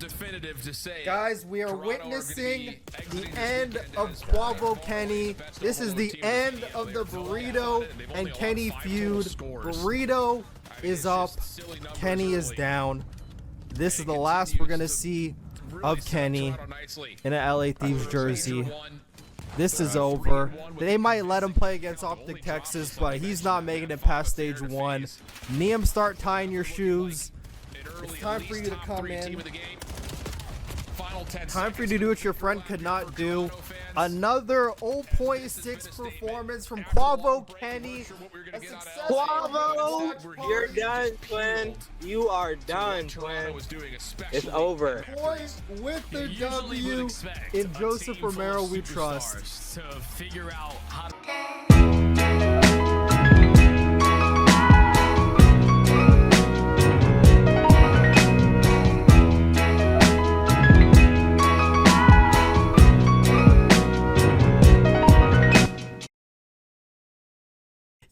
definitive to say. Guys, we are Toronto witnessing the the end of Quavo Kenny. This is the end of the Burrito and Kenny feud. Burrito is up, Kenny is down. This is the last we're gonna see of Kenny in an LA Thieves jersey. This is over. They might let him play against Optic Texas, but he's not making it past stage 1. Neem, start tying your shoes. It's time for you to come in. Time for you to do what your friend could not do. Another 0.6 performance from Quavo Kenny. Quavo, you're done, twin. You are done, twin. It's over. Poised with the W. In Joseph Romero we trust. To figure out how to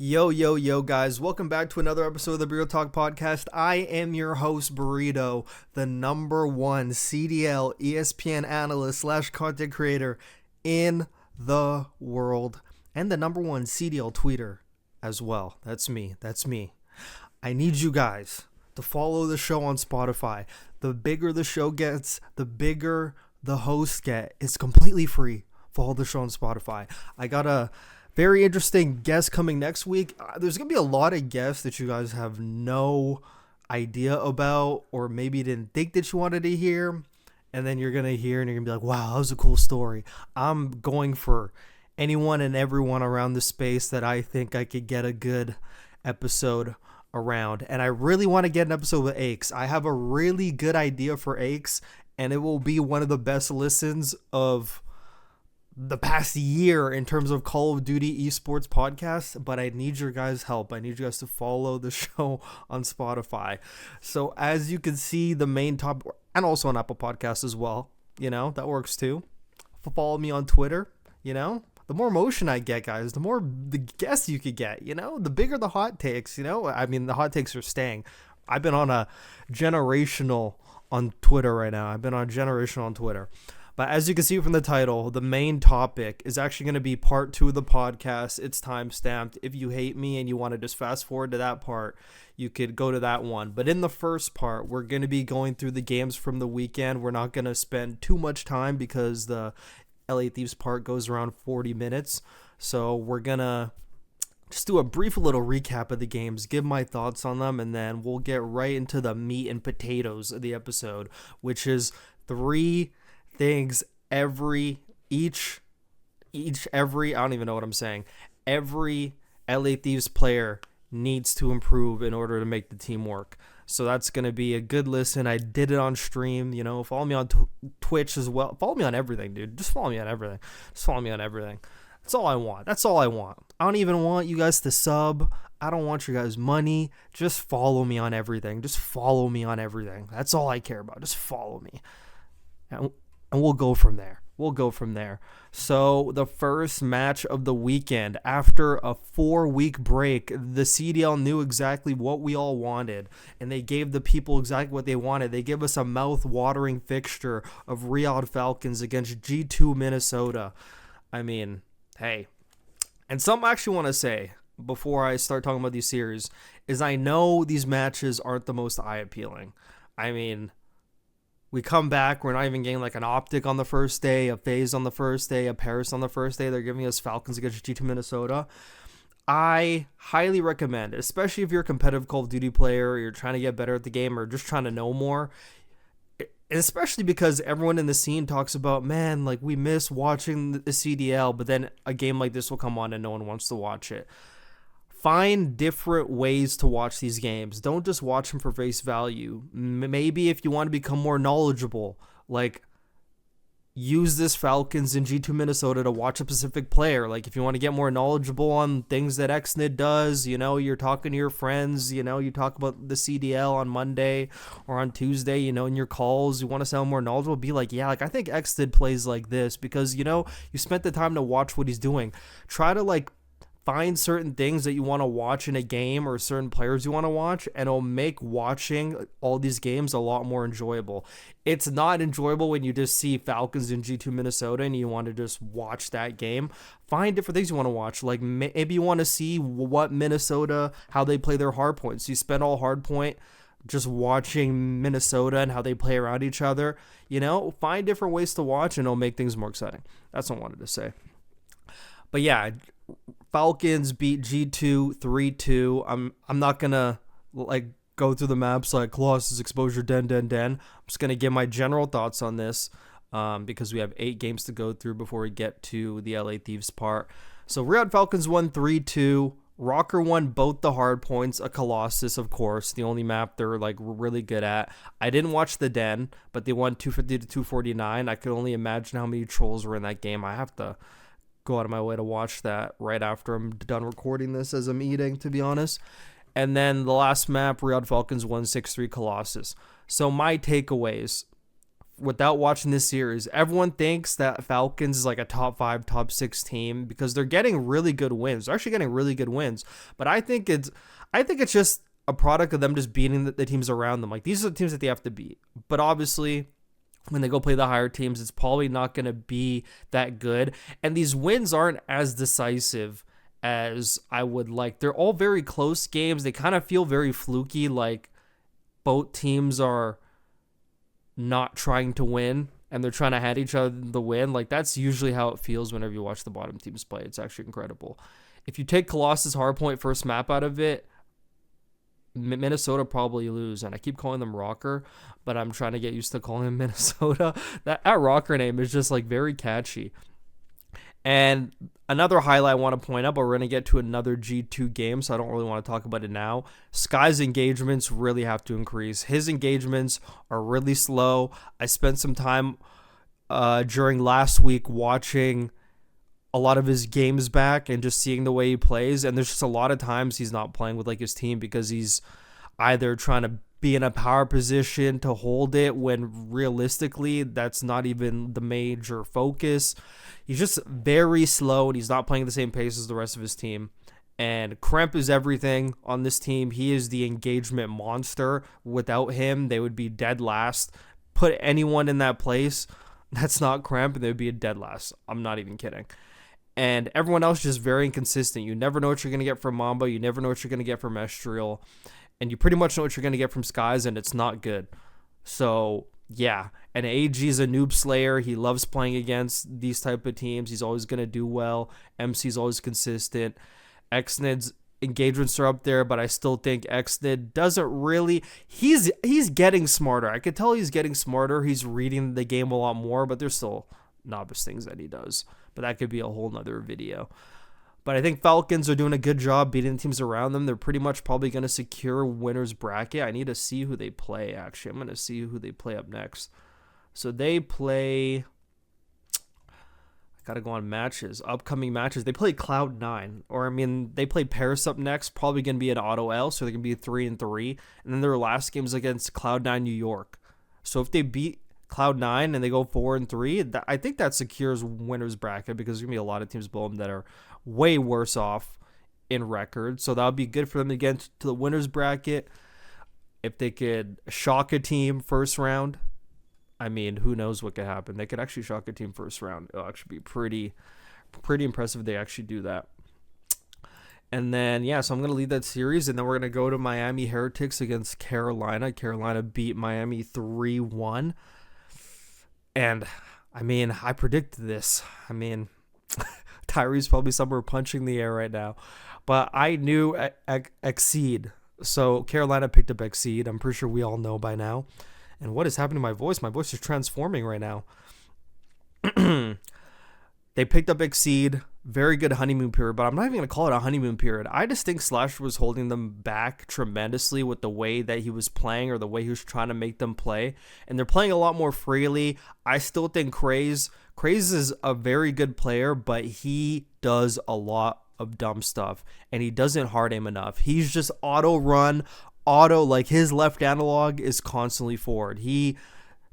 Yo, guys. Welcome back to another episode of the Borito Talk podcast. I am your host, Borito, the #1 CDL ESPN analyst / content creator in the world, and the #1 CDL tweeter as well. That's me. I need you guys to follow the show on Spotify. The bigger the show gets, the bigger the hosts get. It's completely free. Follow the show on Spotify. I got a very interesting guest coming next week. There's going to be a lot of guests that you guys have no idea about, or maybe didn't think that you wanted to hear. And then you're going to hear and you're going to be like, wow, that was a cool story. I'm going for anyone and everyone around the space that I think I could get a good episode around. And I really want to get an episode with Aches. I have a really good idea for Aches, and it will be one of the best listens of the past year in terms of Call of Duty esports podcasts, but I need your guys' help. I need you guys to follow the show on Spotify. So as you can see, the main top, and also on Apple Podcasts as well, that works too. Follow me on Twitter. The more motion I get, guys, the more the guests you could get, the bigger the hot takes, I mean, the hot takes are staying. I've been on a generational on Twitter right now. But as you can see from the title, the main topic is actually going to be part 2 of the podcast. It's time-stamped. If you hate me and you want to just fast forward to that part, you could go to that one. But in the first part, we're going to be going through the games from the weekend. We're not going to spend too much time because the LA Thieves part goes around 40 minutes. So we're going to just do a brief little recap of the games, give my thoughts on them, and then we'll get right into the meat and potatoes of the episode, which is 3 things every LA Thieves player needs to improve in order to make the team work. So that's going to be a good listen. I did it on stream. Follow me on Twitch as well. Follow me on everything, dude. Just follow me on everything. That's all I want. I don't even want you guys to sub. I don't want your guys' money. Just follow me on everything. That's all I care about. Just follow me. And we'll go from there. So the first match of the weekend, after a 4-week break, the CDL knew exactly what we all wanted, and they gave the people exactly what they wanted. They gave us a mouth-watering fixture of Riyadh Falcons against G2 Minnesota. I mean, hey. And something I actually want to say before I start talking about these series is I know these matches aren't the most eye-appealing. I mean, we come back, we're not even getting like an Optic on the first day, a FaZe on the first day, a Paris on the first day. They're giving us Falcons against G2 Minnesota. I highly recommend, especially if you're a competitive Call of Duty player, or you're trying to get better at the game, or just trying to know more. Especially because everyone in the scene talks about, man, like we miss watching the CDL, but then a game like this will come on and no one wants to watch it. Find different ways to watch these games. Don't just watch them for face value. Maybe if you want to become more knowledgeable, like use this Falcons in G2 Minnesota to watch a specific player. Like if you want to get more knowledgeable on things that XNID does, you're talking to your friends, you talk about the CDL on Monday or on Tuesday, in your calls, you want to sound more knowledgeable, be like, yeah, like I think XNID plays like this because, you spent the time to watch what he's doing. Try to find certain things that you want to watch in a game or certain players you want to watch, and it'll make watching all these games a lot more enjoyable. It's not enjoyable when you just see Falcons in G2 Minnesota and you want to just watch that game. Find different things you want to watch. Like maybe you want to see what Minnesota, how they play their hard points. You spend all hard point just watching Minnesota and how they play around each other. Find different ways to watch and it'll make things more exciting. That's what I wanted to say. But yeah, Falcons beat G2 3-2. I'm not gonna go through the maps like Colossus, Exposure, Den. I'm just gonna give my general thoughts on this because we have 8 games to go through before we get to the LA Thieves part. So Riyadh Falcons won 3-2. Rocker won both the hard points. A Colossus, of course, the only map they're really good at. I didn't watch the Den, but they won 250 to 249. I could only imagine how many trolls were in that game. I have to go out of my way to watch that right after I'm done recording this as I'm eating, to be honest. And then the last map, Riyadh Falcons won 6-3 Colossus. So my takeaways, without watching this series, everyone thinks that Falcons is like a top 5, top 6 team because they're getting really good wins. They're actually getting really good wins. But I think it's just a product of them just beating the teams around them. Like, these are the teams that they have to beat. But obviously, when they go play the higher teams, it's probably not going to be that good. And these wins aren't as decisive as I would like. They're all very close games. They kind of feel very fluky, like both teams are not trying to win and they're trying to hand each other the win. Like, that's usually how it feels whenever you watch the bottom teams play. It's actually incredible. If you take Colossus hardpoint first map out of it, Minnesota probably lose, and I keep calling them Rocker, but I'm trying to get used to calling them Minnesota. That Rocker name is just very catchy. And another highlight I want to point out, but we're going to get to another G2 game, so I don't really want to talk about it now. Sky's engagements really have to increase. His engagements are really slow. I spent some time during last week watching a lot of his games back and just seeing the way he plays, and there's just a lot of times he's not playing with his team because he's either trying to be in a power position to hold it when realistically that's not even the major focus. He's just very slow and he's not playing at the same pace as the rest of his team. And Kremp is everything on this team. He is the engagement monster. Without him, they would be dead last. Put anyone in that place that's not Kremp and they would be a dead last. I'm not even kidding. And everyone else just very inconsistent. You never know what you're going to get from Mamba. You never know what you're going to get from Estriel. And you pretty much know what you're going to get from Skies, and it's not good. So, yeah. And AG is a noob slayer. He loves playing against these type of teams. He's always going to do well. MC's always consistent. Xnid's engagements are up there, but I still think Xnid doesn't really... He's getting smarter. I could tell he's getting smarter. He's reading the game a lot more, but there's still novice things that he does. But that could be a whole nother video. But I think Falcons are doing a good job beating the teams around them. They're pretty much probably going to secure winner's bracket. I need to see who they play, actually. I'm going to see who they play up next. So they play... I got to go on matches. Upcoming matches. They play Cloud9. They play Paris up next. Probably going to be an auto L, so they're going to be 3-3. And then their last game is against Cloud9 New York. So if they beat Cloud9 and they go 4-3, I think that secures winner's bracket because there's going to be a lot of teams below them that are way worse off in record. So that would be good for them to get to the winner's bracket. If they could shock a team first round, who knows what could happen. They could actually shock a team first round. It'll actually be pretty impressive if they actually do that. And then, so I'm going to lead that series, and then we're going to go to Miami Heretics against Carolina. Carolina beat Miami 3-1. And, I predicted this. Tyree's probably somewhere punching the air right now. But I knew Exceed. So Carolina picked up Exceed. I'm pretty sure we all know by now. And what is happening to my voice? My voice is transforming right now. They picked up Exceed. Very good honeymoon period, but I'm not even going to call it a honeymoon period. I just think Slasher was holding them back tremendously with the way that he was playing or the way he was trying to make them play. And they're playing a lot more freely. I still think Craze is a very good player, but he does a lot of dumb stuff. And he doesn't hard aim enough. He's just auto run, his left analog is constantly forward. He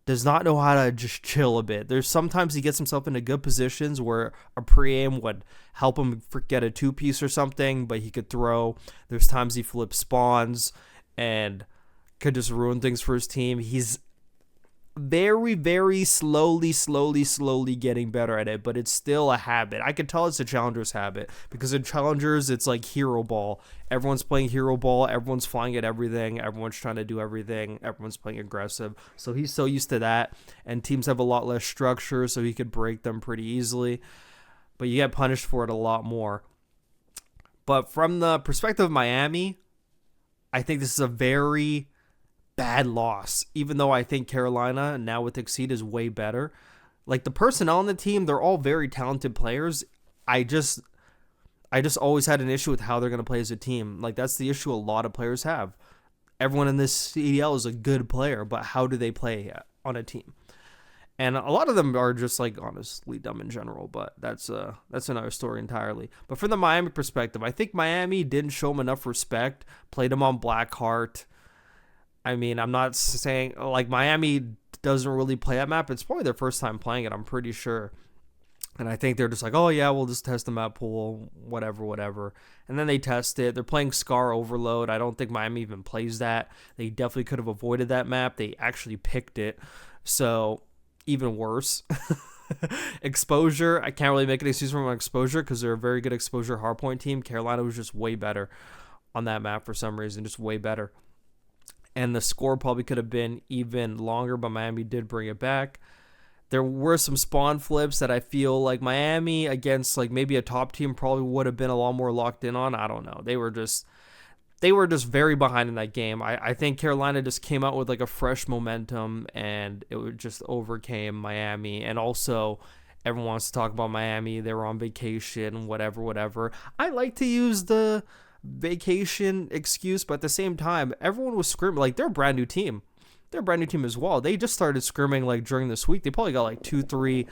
does not know how to just chill a bit. There's sometimes he gets himself into good positions where a pre-aim would help him get a two-piece or something, but he could throw. There's times he flips spawns and could just ruin things for his team. He's very, very slowly getting better at it, but it's still a habit. I could tell it's a Challenger's habit, because in Challengers, it's like hero ball. Everyone's playing hero ball. Everyone's flying at everything. Everyone's trying to do everything. Everyone's playing aggressive. So he's so used to that, and teams have a lot less structure, so he could break them pretty easily. But you get punished for it a lot more. But from the perspective of Miami, I think this is a very bad loss, even though I think Carolina now with Exceed is way better. Like, the personnel on the team, they're all very talented players. I just always had an issue with how they're going to play as a team. Like, that's the issue a lot of players have. Everyone in this CDL is a good player, but how do they play on a team? And a lot of them are just, like, honestly dumb in general, but that's another story entirely. But from the Miami perspective, I think Miami didn't show them enough respect, played them on Blackheart. I mean, I'm not saying, like, Miami doesn't really play that map. It's probably their first time playing it, I'm pretty sure. And I think they're just like, oh, yeah, we'll just test the map pool, whatever. And then they test it. They're playing Scar Overload. I don't think Miami even plays that. They definitely could have avoided that map. They actually picked it. So, even worse. Exposure, I can't really make an excuse for them on Exposure, because they're a very good Exposure hardpoint team. Carolina was just way better on that map for some reason, just way better. And the score probably could have been even longer, but Miami did bring it back. There were some spawn flips that I feel like Miami against, like, maybe a top team probably would have been a lot more locked in on. I don't know. They were just very behind in that game. I think Carolina just came out with, like, a fresh momentum, and it just overcame Miami. And also, everyone wants to talk about Miami. They were on vacation, whatever. I like to use the vacation excuse, but at the same time, everyone was scrimming. Like, they're a brand new team. They're a brand new team as well. They just started scrimming, like, during this week. They probably got, like, 2-3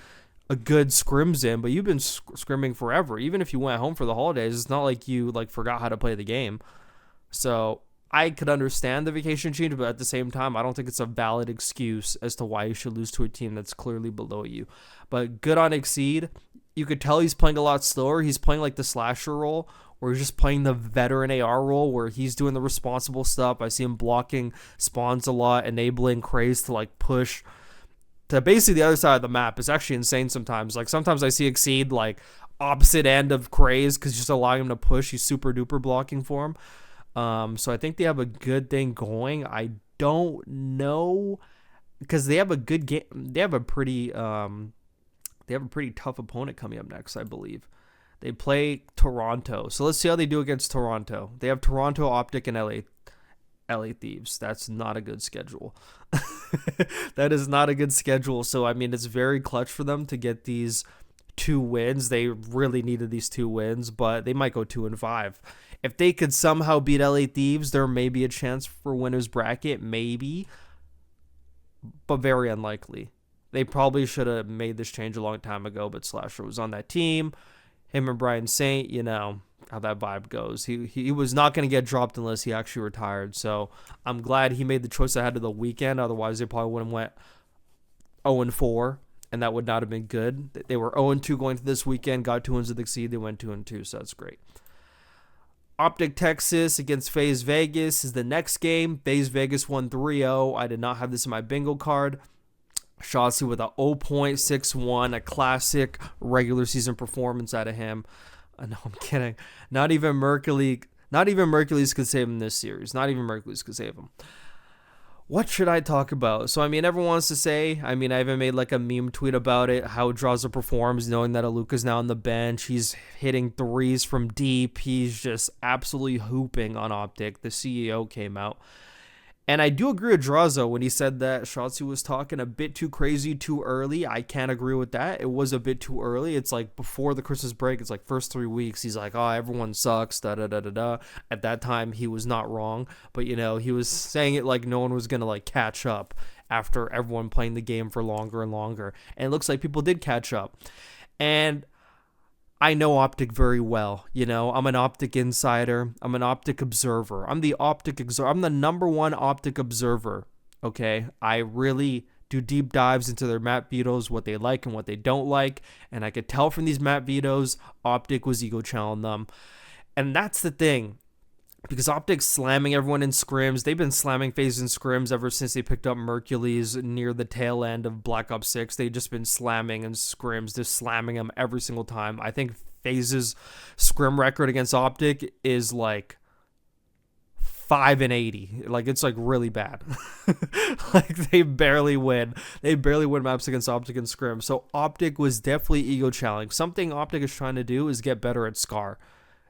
a good scrims in, but you've been scrimming forever. Even if you went home for the holidays, it's not like you, like, forgot how to play the game. So I could understand the vacation change, but at the same time, I don't think it's a valid excuse as to why you should lose to a team that's clearly below you. But good on Exceed. You could tell he's playing a lot slower. He's playing, like, the slasher role, or he's just playing the veteran AR role where he's doing the responsible stuff. I see him blocking spawns a lot, enabling Craze to, like, push to basically the other side of the map. It's actually insane sometimes. Like, sometimes I see Exceed, like, opposite end of Craze, because just allowing him to push. He's super duper blocking for him. So I think they have a good thing going. I don't know, because they have a good game. They have a pretty tough opponent coming up next, I believe. They play Toronto. So let's see how they do against Toronto. They have Toronto, Optic, and LA Thieves. That's not a good schedule. That is not a good schedule. So, I mean, it's very clutch for them to get these 2 wins. They really needed these 2 wins, but they might go 2-5. If they could somehow beat LA Thieves, there may be a chance for winner's bracket, maybe, but very unlikely. They probably should have made this change a long time ago, but Slasher was on that team. Him and Brian Saint, you know how that vibe goes. He was not going to get dropped unless he actually retired. So I'm glad he made the choice ahead of the weekend. Otherwise, they probably would have went 0-4, and that would not have been good. They were 0-2 going to this weekend, got 2 wins with Exceed. They went 2-2, so that's great. Optic Texas against FaZe Vegas is the next game. FaZe Vegas won 3-0. I did not have this in my bingo card. Shotzi with a 0.61, a classic regular season performance out of him. No, I'm kidding. Not even Mercury's could save him this series. Not even Mercury's could save him. What should I talk about? So, I mean, everyone wants to say, I mean, I even made like a meme tweet about it, how Draza performs, knowing that Aluka's now on the bench. He's hitting threes from deep. He's just absolutely hooping on Optic. The CEO came out. And I do agree with Draza when he said that Shotzi was talking a bit too crazy too early. I can't agree with that. It was a bit too early. It's like before the Christmas break. It's like first 3 weeks. He's like, oh, everyone sucks, da-da-da-da-da. At that time, he was not wrong. But, you know, he was saying it like no one was going to, like, catch up after everyone playing the game for longer and longer. And it looks like people did catch up. And I know Optic very well. You know, I'm an Optic insider. I'm an Optic observer. I'm the number one Optic observer. Okay. I really do deep dives into their map vetoes, what they like and what they don't like. And I could tell from these map vetoes, Optic was ego channeling them. And that's the thing, because Optic's slamming everyone in scrims. They've been slamming FaZe in scrims ever since they picked up Mercules near the tail end of Black Ops 6. They've just been slamming in scrims, just slamming them every single time. I think FaZe's scrim record against Optic is like 5-80. Like, it's like really bad. Like, they barely win maps against Optic and scrim. So Optic was definitely ego challenging. Something Optic is trying to do is get better at Scar.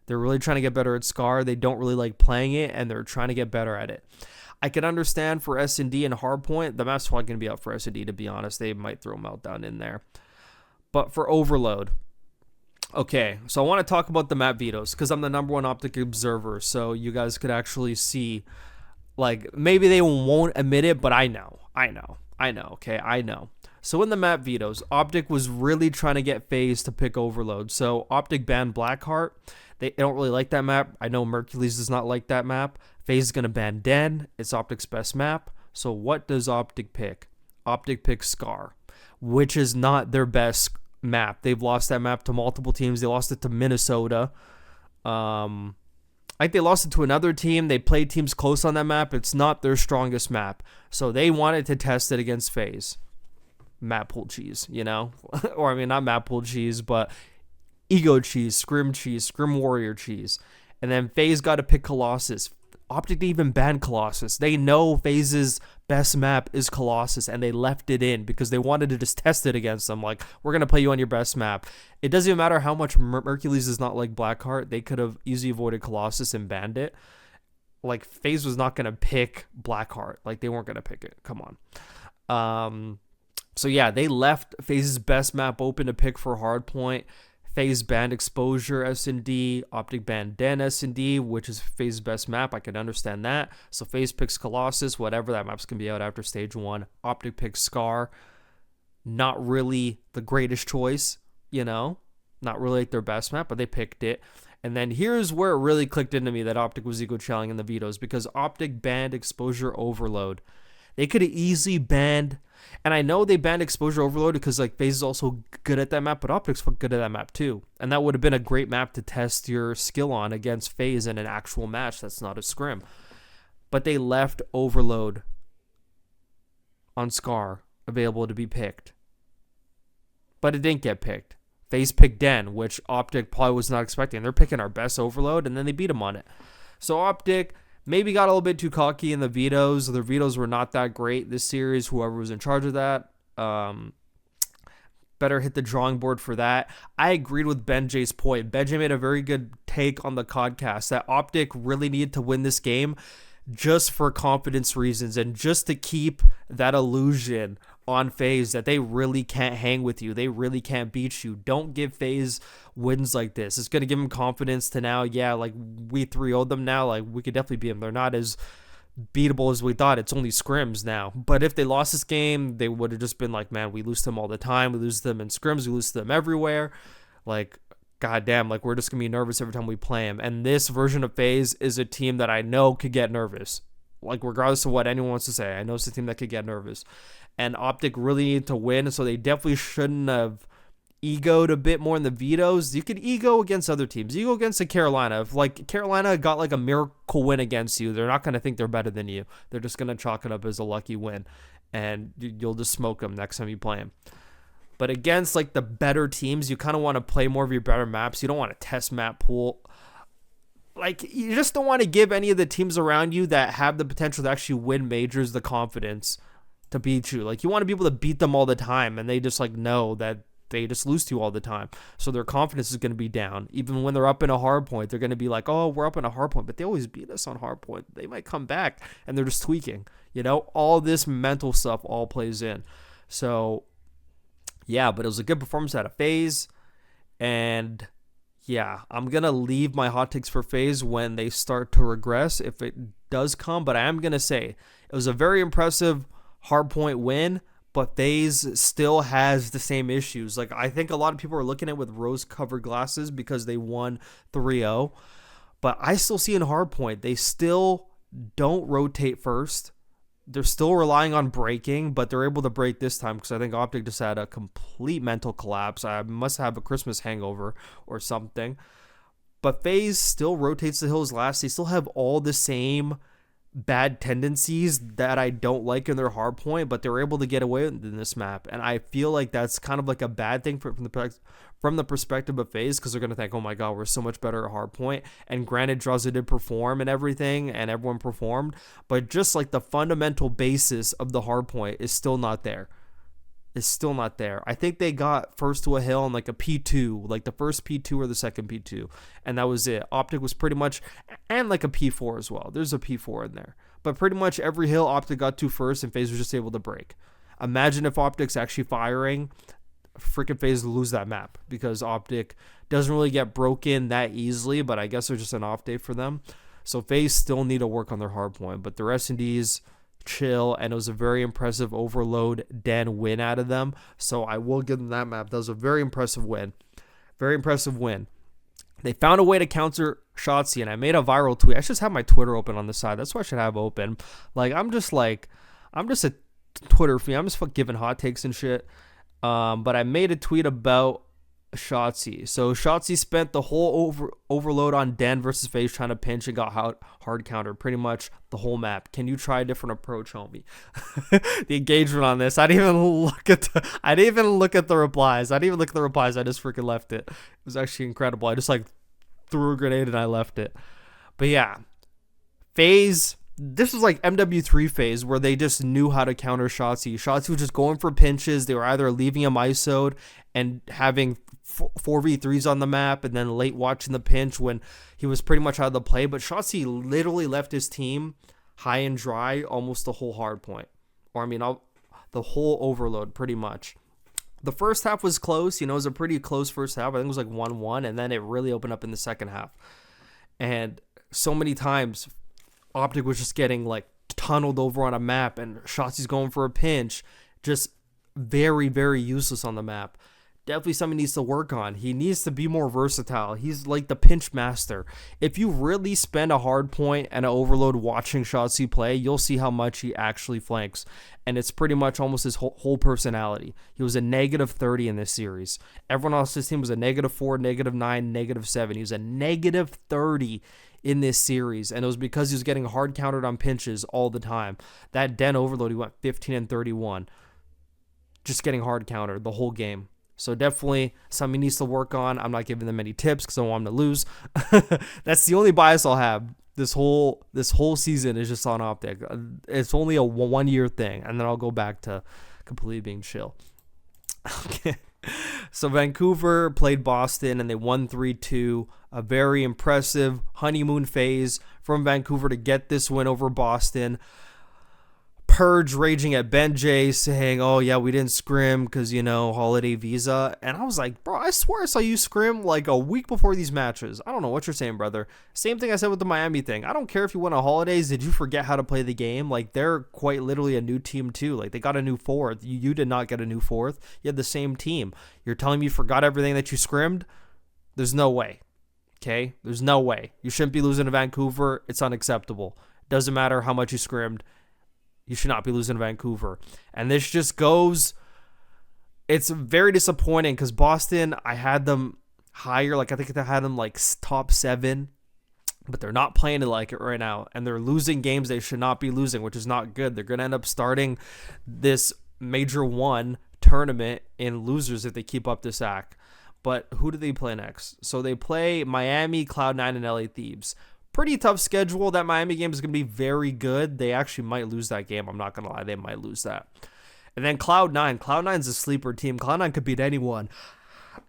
They're really trying to get better at Scar. They don't really like playing it, and they're trying to get better at it. I can understand for S&D and Hardpoint, the map's probably going to be out for S&D, to be honest. They might throw Meltdown in there. But for Overload, okay, so I want to talk about the map vetoes because I'm the number one Optic observer, so you guys could actually see, like, maybe they won't admit it, but I know, okay, I know. So in the map vetoes, Optic was really trying to get FaZe to pick Overload. So Optic banned Blackheart. They don't really like that map. I know Mercules does not like that map. FaZe is going to ban Den. It's Optic's best map. So what does Optic pick? Optic picks Scar, which is not their best map. They've lost that map to multiple teams. They lost it to Minnesota. I think they lost it to another team. They played teams close on that map. It's not their strongest map. So they wanted to test it against FaZe. Map pool cheese, you know? Or, I mean, not map pool cheese, but ego cheese, scrim warrior cheese. And then FaZe got to pick Colossus. Optic didn't even ban Colossus. They know FaZe's best map is Colossus, and they left it in because they wanted to just test it against them. Like, we're going to play you on your best map. It doesn't even matter how much Mercules is not like Blackheart. They could have easily avoided Colossus and banned it. Like, FaZe was not going to pick Blackheart. Like, they weren't going to pick it. Come on. So, yeah, they left FaZe's best map open to pick for Hardpoint. FaZe banned Exposure S&D, Optic banned Den S&D, which is FaZe's best map. I can understand that. So FaZe picks Colossus, whatever. That map's going to be out after stage 1. Optic picks Scar. Not really the greatest choice, you know. Not really like their best map, but they picked it. And then here's where it really clicked into me that Optic was ego challenging in the vetoes, because Optic banned Exposure Overload. They could have easily banned, and I know they banned Exposure Overload because like FaZe is also good at that map, but Optic's good at that map too. And that would have been a great map to test your skill on against FaZe in an actual match that's not a scrim. But they left Overload on Scar available to be picked. But it didn't get picked. FaZe picked Den, which Optic probably was not expecting. They're picking our best Overload, and then they beat them on it. So Optic maybe got a little bit too cocky in the vetoes. Their vetoes were not that great this series. Whoever was in charge of that, better hit the drawing board for that. I agreed with Ben J's point. Ben J made a very good take on the podcast that Optic really needed to win this game just for confidence reasons and just to keep that illusion on FaZe that they really can't hang with you. They really can't beat you. Don't give FaZe wins like this. It's going to give them confidence to now, yeah, like we 3-0'd them now. Like we could definitely beat them. They're not as beatable as we thought. It's only scrims now. But if they lost this game, they would have just been like, man, we lose them all the time. We lose them in scrims. We lose them everywhere. Like, goddamn, like we're just going to be nervous every time we play them. And this version of FaZe is a team that I know could get nervous. Like regardless of what anyone wants to say, I know it's a team that could get nervous. And Optic really needed to win, so they definitely shouldn't have egoed a bit more in the vetoes. You could ego against other teams. Ego against the Carolina. If like Carolina got like a miracle win against you, they're not going to think they're better than you. They're just going to chalk it up as a lucky win, and you'll just smoke them next time you play them. But against like the better teams, you kind of want to play more of your better maps. You don't want to test map pool. Like, you just don't want to give any of the teams around you that have the potential to actually win majors the confidence to beat you. Like, you want to be able to beat them all the time, and they just like know that they just lose to you all the time. So their confidence is going to be down. Even when they're up in a hard point, they're going to be like, oh, we're up in a hard point, but they always beat us on hard point. They might come back, and they're just tweaking. You know, all this mental stuff all plays in. So, yeah, but it was a good performance out of FaZe, and yeah, I'm going to leave my hot takes for FaZe when they start to regress, if it does come, but I am going to say it was a very impressive hardpoint win, but FaZe still has the same issues. Like, I think a lot of people are looking at it with rose-covered glasses because they won 3-0, but I still see in hardpoint, they still don't rotate first. they're still relying on breaking, but they're able to break this time because I think Optic just had a complete mental collapse. I must have a Christmas hangover or something. But FaZe still rotates the hills last. They still have all the same bad tendencies that I don't like in their hard point, but they're able to get away in this map. And I feel like that's kind of like a bad thing from the perspective of FaZe, because they're going to think, oh my God, we're so much better at hard point. And granted, Draza did perform and everything, and everyone performed, but just like the fundamental basis of the hard point is still not there. It's still not there. I think they got first to a hill on like a P2, like the first P2 or the second P2, and that was it. Optic was pretty much, and like a P4 as well. There's a P4 in there. But pretty much every hill Optic got to first, and FaZe was just able to break. Imagine if Optic's actually firing, freaking FaZe lose that map, because Optic doesn't really get broken that easily, but I guess it's just an off day for them. So FaZe still need to work on their hard point, but the S&Ds chill, and it was a very impressive overload den win out of them. So I will give them that map. That was a very impressive win. Very impressive win. They found a way to counter Shotzi, and I made a viral tweet. I should just have my Twitter open on the side. That's what I should have open. I'm just a Twitter fiend. I'm just giving hot takes and shit. But I made a tweet about Shotzi. So Shotzi spent the whole overload on Den versus FaZe trying to pinch and got hard counter pretty much the whole map. Can you try a different approach, homie? The engagement on this, I didn't even look at the replies. I just freaking left it. It was actually incredible. I just threw a grenade and I left it. But yeah, FaZe, this was like MW3 phase where they just knew how to counter Shotzi. Shotzi was just going for pinches. They were either leaving him ISO'd and having 4v3s on the map, and then late watching the pinch when he was pretty much out of the play. But Shotzi literally left his team high and dry almost the whole hard point. The whole overload pretty much. The first half was close. It was a pretty close first half. I think it was like 1-1, and then it really opened up in the second half. And so many times Optic was just getting tunneled over on a map, and Shotzi's going for a pinch. Just very, very useless on the map. Definitely something he needs to work on. He needs to be more versatile. He's like the pinch master. If you really spend a hard point and an overload watching Shotzi play, you'll see how much he actually flanks. And it's pretty much almost his whole personality. He was a -30 in this series. Everyone else's team was a -4, -9, -7. He was a -30 in this series, and it was because he was getting hard countered on pinches all the time. That Den overload, he went 15 and 31, just getting hard countered the whole game. So definitely something he needs to work on. I'm not giving them any tips because I don't want him to lose. That's the only bias I'll have. This whole season is just on Optic. It's only a 1-year thing, and then I'll go back to completely being chill. Okay. So Vancouver played Boston, and they won 3-2. A very impressive honeymoon phase from Vancouver to get this win over Boston. Purge raging at Benjay, saying, oh yeah, we didn't scrim because, holiday visa. And I was like, bro, I swear I saw you scrim like a week before these matches. I don't know what you're saying, brother. Same thing I said with the Miami thing. I don't care if you went on holidays. Did you forget how to play the game? They're quite literally a new team too. They got a new fourth. You did not get a new fourth. You had the same team. You're telling me you forgot everything that you scrimmed? There's no way. Okay? There's no way. You shouldn't be losing to Vancouver. It's unacceptable. Doesn't matter how much you scrimmed. You should not be losing to Vancouver. And this just goes, it's very disappointing because Boston, I had them higher. I think I had them top 7, but they're not playing it like it right now. And they're losing games they should not be losing, which is not good. They're going to end up starting this Major 1 tournament in losers if they keep up this act. But who do they play next? So they play Miami, Cloud9, and LA Thieves. Pretty tough schedule. That Miami game is going to be very good. They actually might lose that game. I'm not going to lie. They might lose that. And then Cloud9. Cloud9's a sleeper team. Cloud9 could beat anyone.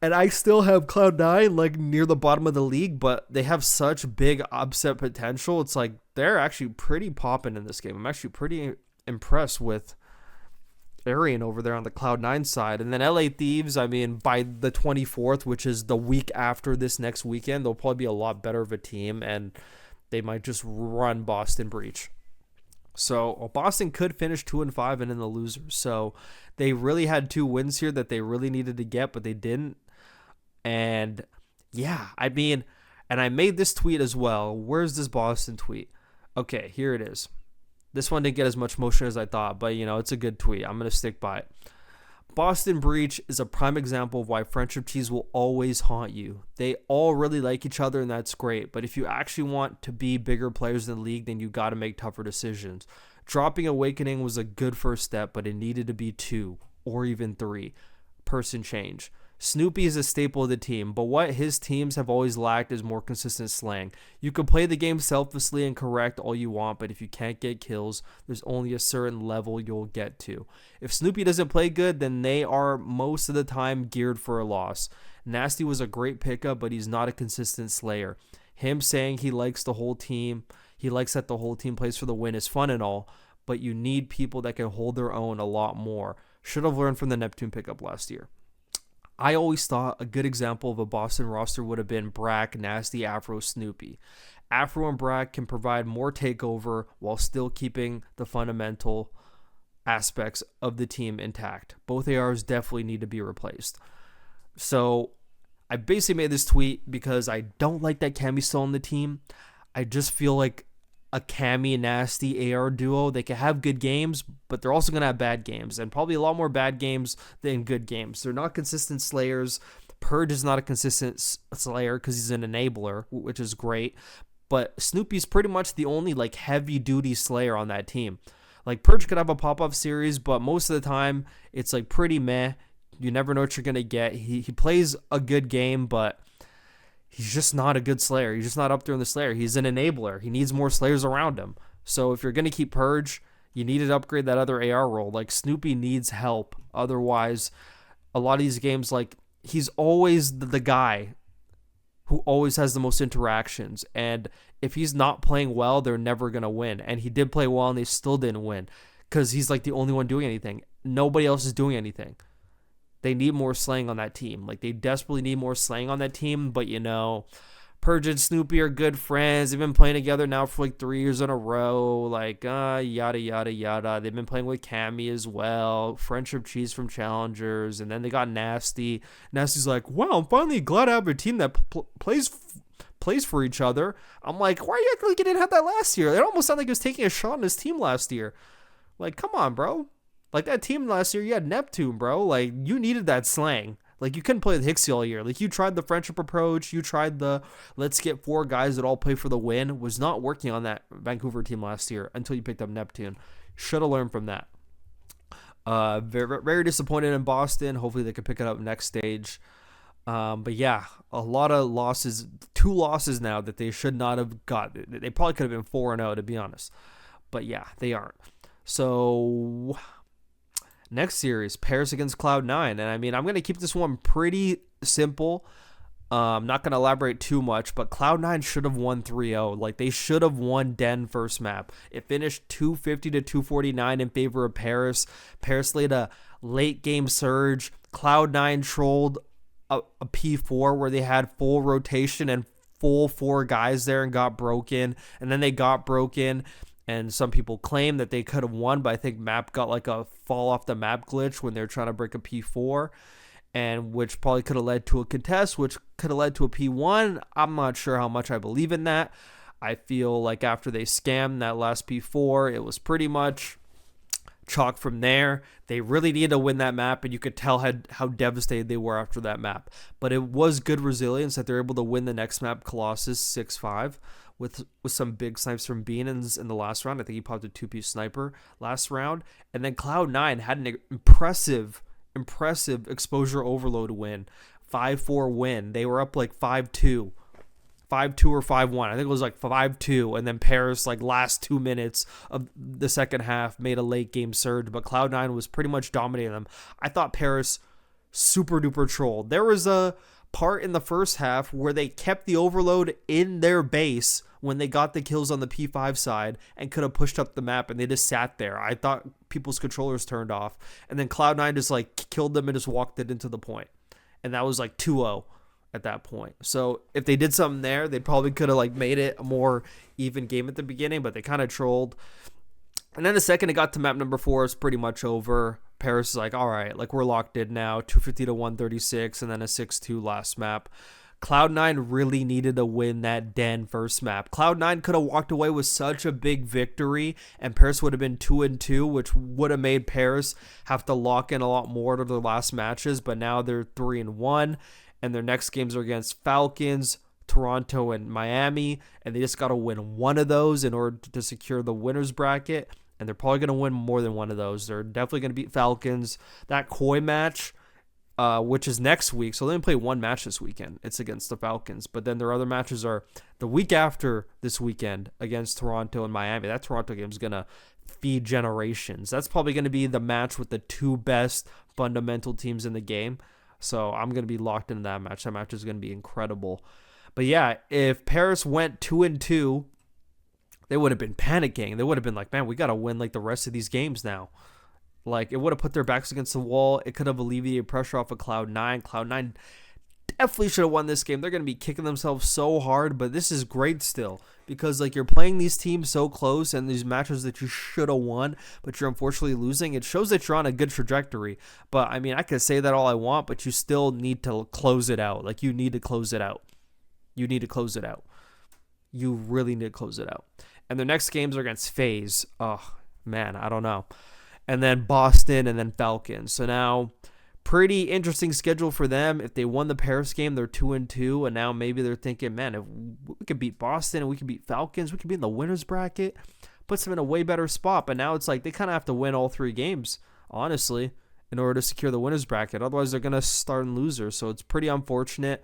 And I still have Cloud9 near the bottom of the league, but they have such big upset potential. It's they're actually pretty popping in this game. I'm actually pretty impressed with Arian over there on the Cloud9 side. And then LA Thieves, by the 24th, which is the week after this next weekend, they'll probably be a lot better of a team, and they might just run Boston Breach. So Boston could finish 2-5 and in the losers. So they really had 2 wins here that they really needed to get, but they didn't. And yeah, and I made this tweet as well. Where's this Boston tweet? Okay, here it is. This one didn't get as much motion as I thought, but it's a good tweet. I'm going to stick by it. Boston Breach is a prime example of why friendship cheese will always haunt you. They all really like each other, and that's great, but if you actually want to be bigger players in the league, then you got to make tougher decisions. Dropping Awakening was a good first step, but it needed to be 2 or even 3 person change. Snoopy is a staple of the team, but what his teams have always lacked is more consistent slang. You can play the game selflessly and correct all you want, but if you can't get kills, there's only a certain level you'll get to. If Snoopy doesn't play good, then they are most of the time geared for a loss. Nasty was a great pickup, but he's not a consistent slayer. Him saying he likes the whole team, he likes that the whole team plays for the win is fun and all, but you need people that can hold their own a lot more. Should have learned from the Neptune pickup last year. I always thought a good example of a Boston roster would have been Brack, Nasty, Afro, Snoopy. Afro and Brack can provide more takeover while still keeping the fundamental aspects of the team intact. Both ARs definitely need to be replaced. So I basically made this tweet because I don't like that Cammy's still on the team. I just feel like a Cammy Nasty AR duo, they can have good games, but they're also going to have bad games, and probably a lot more bad games than good games. They're not consistent slayers. Purge is not a consistent slayer because he's an enabler, which is great, but Snoopy's pretty much the only heavy duty slayer on that team. Purge could have a pop-up series, but most of the time it's pretty meh. You never know what you're going to get. He plays a good game, but he's just not a good slayer. He's just not up there in the slayer. He's an enabler. He needs more slayers around him. So if you're going to keep Purge, you need to upgrade that other AR role. Snoopy needs help. Otherwise, a lot of these games, he's always the guy who always has the most interactions. And if he's not playing well, they're never going to win. And he did play well, and they still didn't win because he's the only one doing anything. Nobody else is doing anything. They need more slaying on that team. They desperately need more slaying on that team. But, Purge and Snoopy are good friends. They've been playing together now for 3 years in a row. Yada, yada, yada. They've been playing with Cammy as well. Friendship cheese from Challengers. And then they got Nasty. Nasty's like, wow, I'm finally glad I have a team that plays for each other. I'm like, why are you acting like you didn't have that last year? It almost sounded like he was taking a shot on his team last year. Come on, bro. That team last year, you had Neptune, bro. You needed that slang. You couldn't play with Hixie all year. You tried the friendship approach. You tried the let's get 4 guys that all play for the win. Was not working on that Vancouver team last year until you picked up Neptune. Should have learned from that. Very, very disappointed in Boston. Hopefully they can pick it up next stage. But yeah, a lot of losses. 2 losses now that they should not have got. They probably could have been 4-0, to be honest. But yeah, they aren't. So next series, Paris against Cloud9. And I'm going to keep this one pretty simple. I'm not going to elaborate too much, but Cloud9 should have won 3-0. They should have won Den first map. It finished 250 to 249 in favor of Paris. Paris laid a late game surge. Cloud9 trolled a P4 where they had full rotation and full 4 guys there and got broken. And then they got broken. And some people claim that they could have won, but I think map got a fall off the map glitch when they're trying to break a P4, and which probably could have led to a contest, which could have led to a P1. I'm not sure how much I believe in that. I feel like after they scammed that last P4, it was pretty much chalk from there. They really needed to win that map, and you could tell how devastated they were after that map. But it was good resilience that they're able to win the next map, Colossus 6-5. With some big snipes from Beanans in the last round. I think he popped a 2-piece sniper last round. And then Cloud9 had an impressive exposure overload win. 5-4 win. They were up 5-2. 5-2 or 5-1. I think it was 5-2. And then Paris, last 2 minutes of the second half, made a late game surge. But Cloud9 was pretty much dominating them. I thought Paris super duper trolled. There was a part in the first half where they kept the overload in their base when they got the kills on the P5 side and could have pushed up the map, and they just sat there. I thought people's controllers turned off, and then Cloud9 just killed them and just walked it into the point, and that was 2-0 at that point. So if they did something there, they probably could have made it a more even game at the beginning, but they kind of trolled. And then the second it got to map number 4, it's pretty much over. Paris is all right, we're locked in now, 250 to 136, and then a 6-2 last map. Cloud9 really needed to win that Den first map. Cloud9 could have walked away with such a big victory, and Paris would have been 2-2, which would have made Paris have to lock in a lot more to their last matches. But now they're 3-1, and their next games are against Falcons, Toronto, and Miami, and they just got to win one of those in order to secure the winner's bracket. And they're probably going to win more than one of those. They're definitely going to beat Falcons. That Koi match, which is next week. So they only play one match this weekend. It's against the Falcons. But then their other matches are the week after this weekend against Toronto and Miami. That Toronto game is going to feed generations. That's probably going to be the match with the two best fundamental teams in the game. So I'm going to be locked into that match. That match is going to be incredible. But yeah, if Paris went 2-2, they would have been panicking. They would have been like, man, we got to win like the rest of these games now. Like, it would have put their backs against the wall. It could have alleviated pressure off of Cloud9. Cloud9 definitely should have won this game. They're going to be kicking themselves so hard, but this is great still because, like, you're playing these teams so close and these matches that you should have won, but you're unfortunately losing. It shows that you're on a good trajectory. But, I mean, I could say that all I want, but you still need to close it out. Like, you need to close it out. You need to close it out. You really need to close it out. And their next games are against FaZe. Oh, man, I don't know. And then Boston and then Falcons. So now, pretty interesting schedule for them. If they won the Paris game, they're 2-2. And now maybe they're thinking, man, if we could beat Boston and we could beat Falcons, we could be in the winner's bracket. Puts them in a way better spot. But now it's like they kind of have to win all three games, honestly, in order to secure the winner's bracket. Otherwise, they're going to start in losers. So it's pretty unfortunate.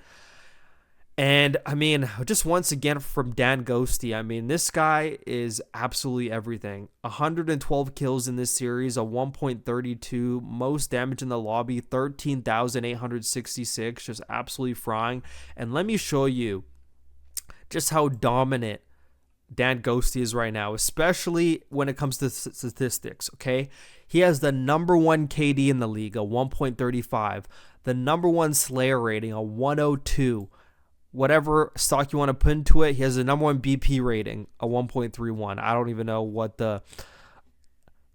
And, I mean, just once again from Dan Ghosty, I mean, this guy is absolutely everything. 112 kills in this series, a 1.32, most damage in the lobby, 13,866, just absolutely frying. And let me show you just how dominant Dan Ghosty is right now, especially when it comes to statistics, okay? He has the number one KD in the league, a 1.35, the number one Slayer rating, a 102. Whatever stock you want to put into it, he has the number one BP rating, a 1.31. I don't even know what the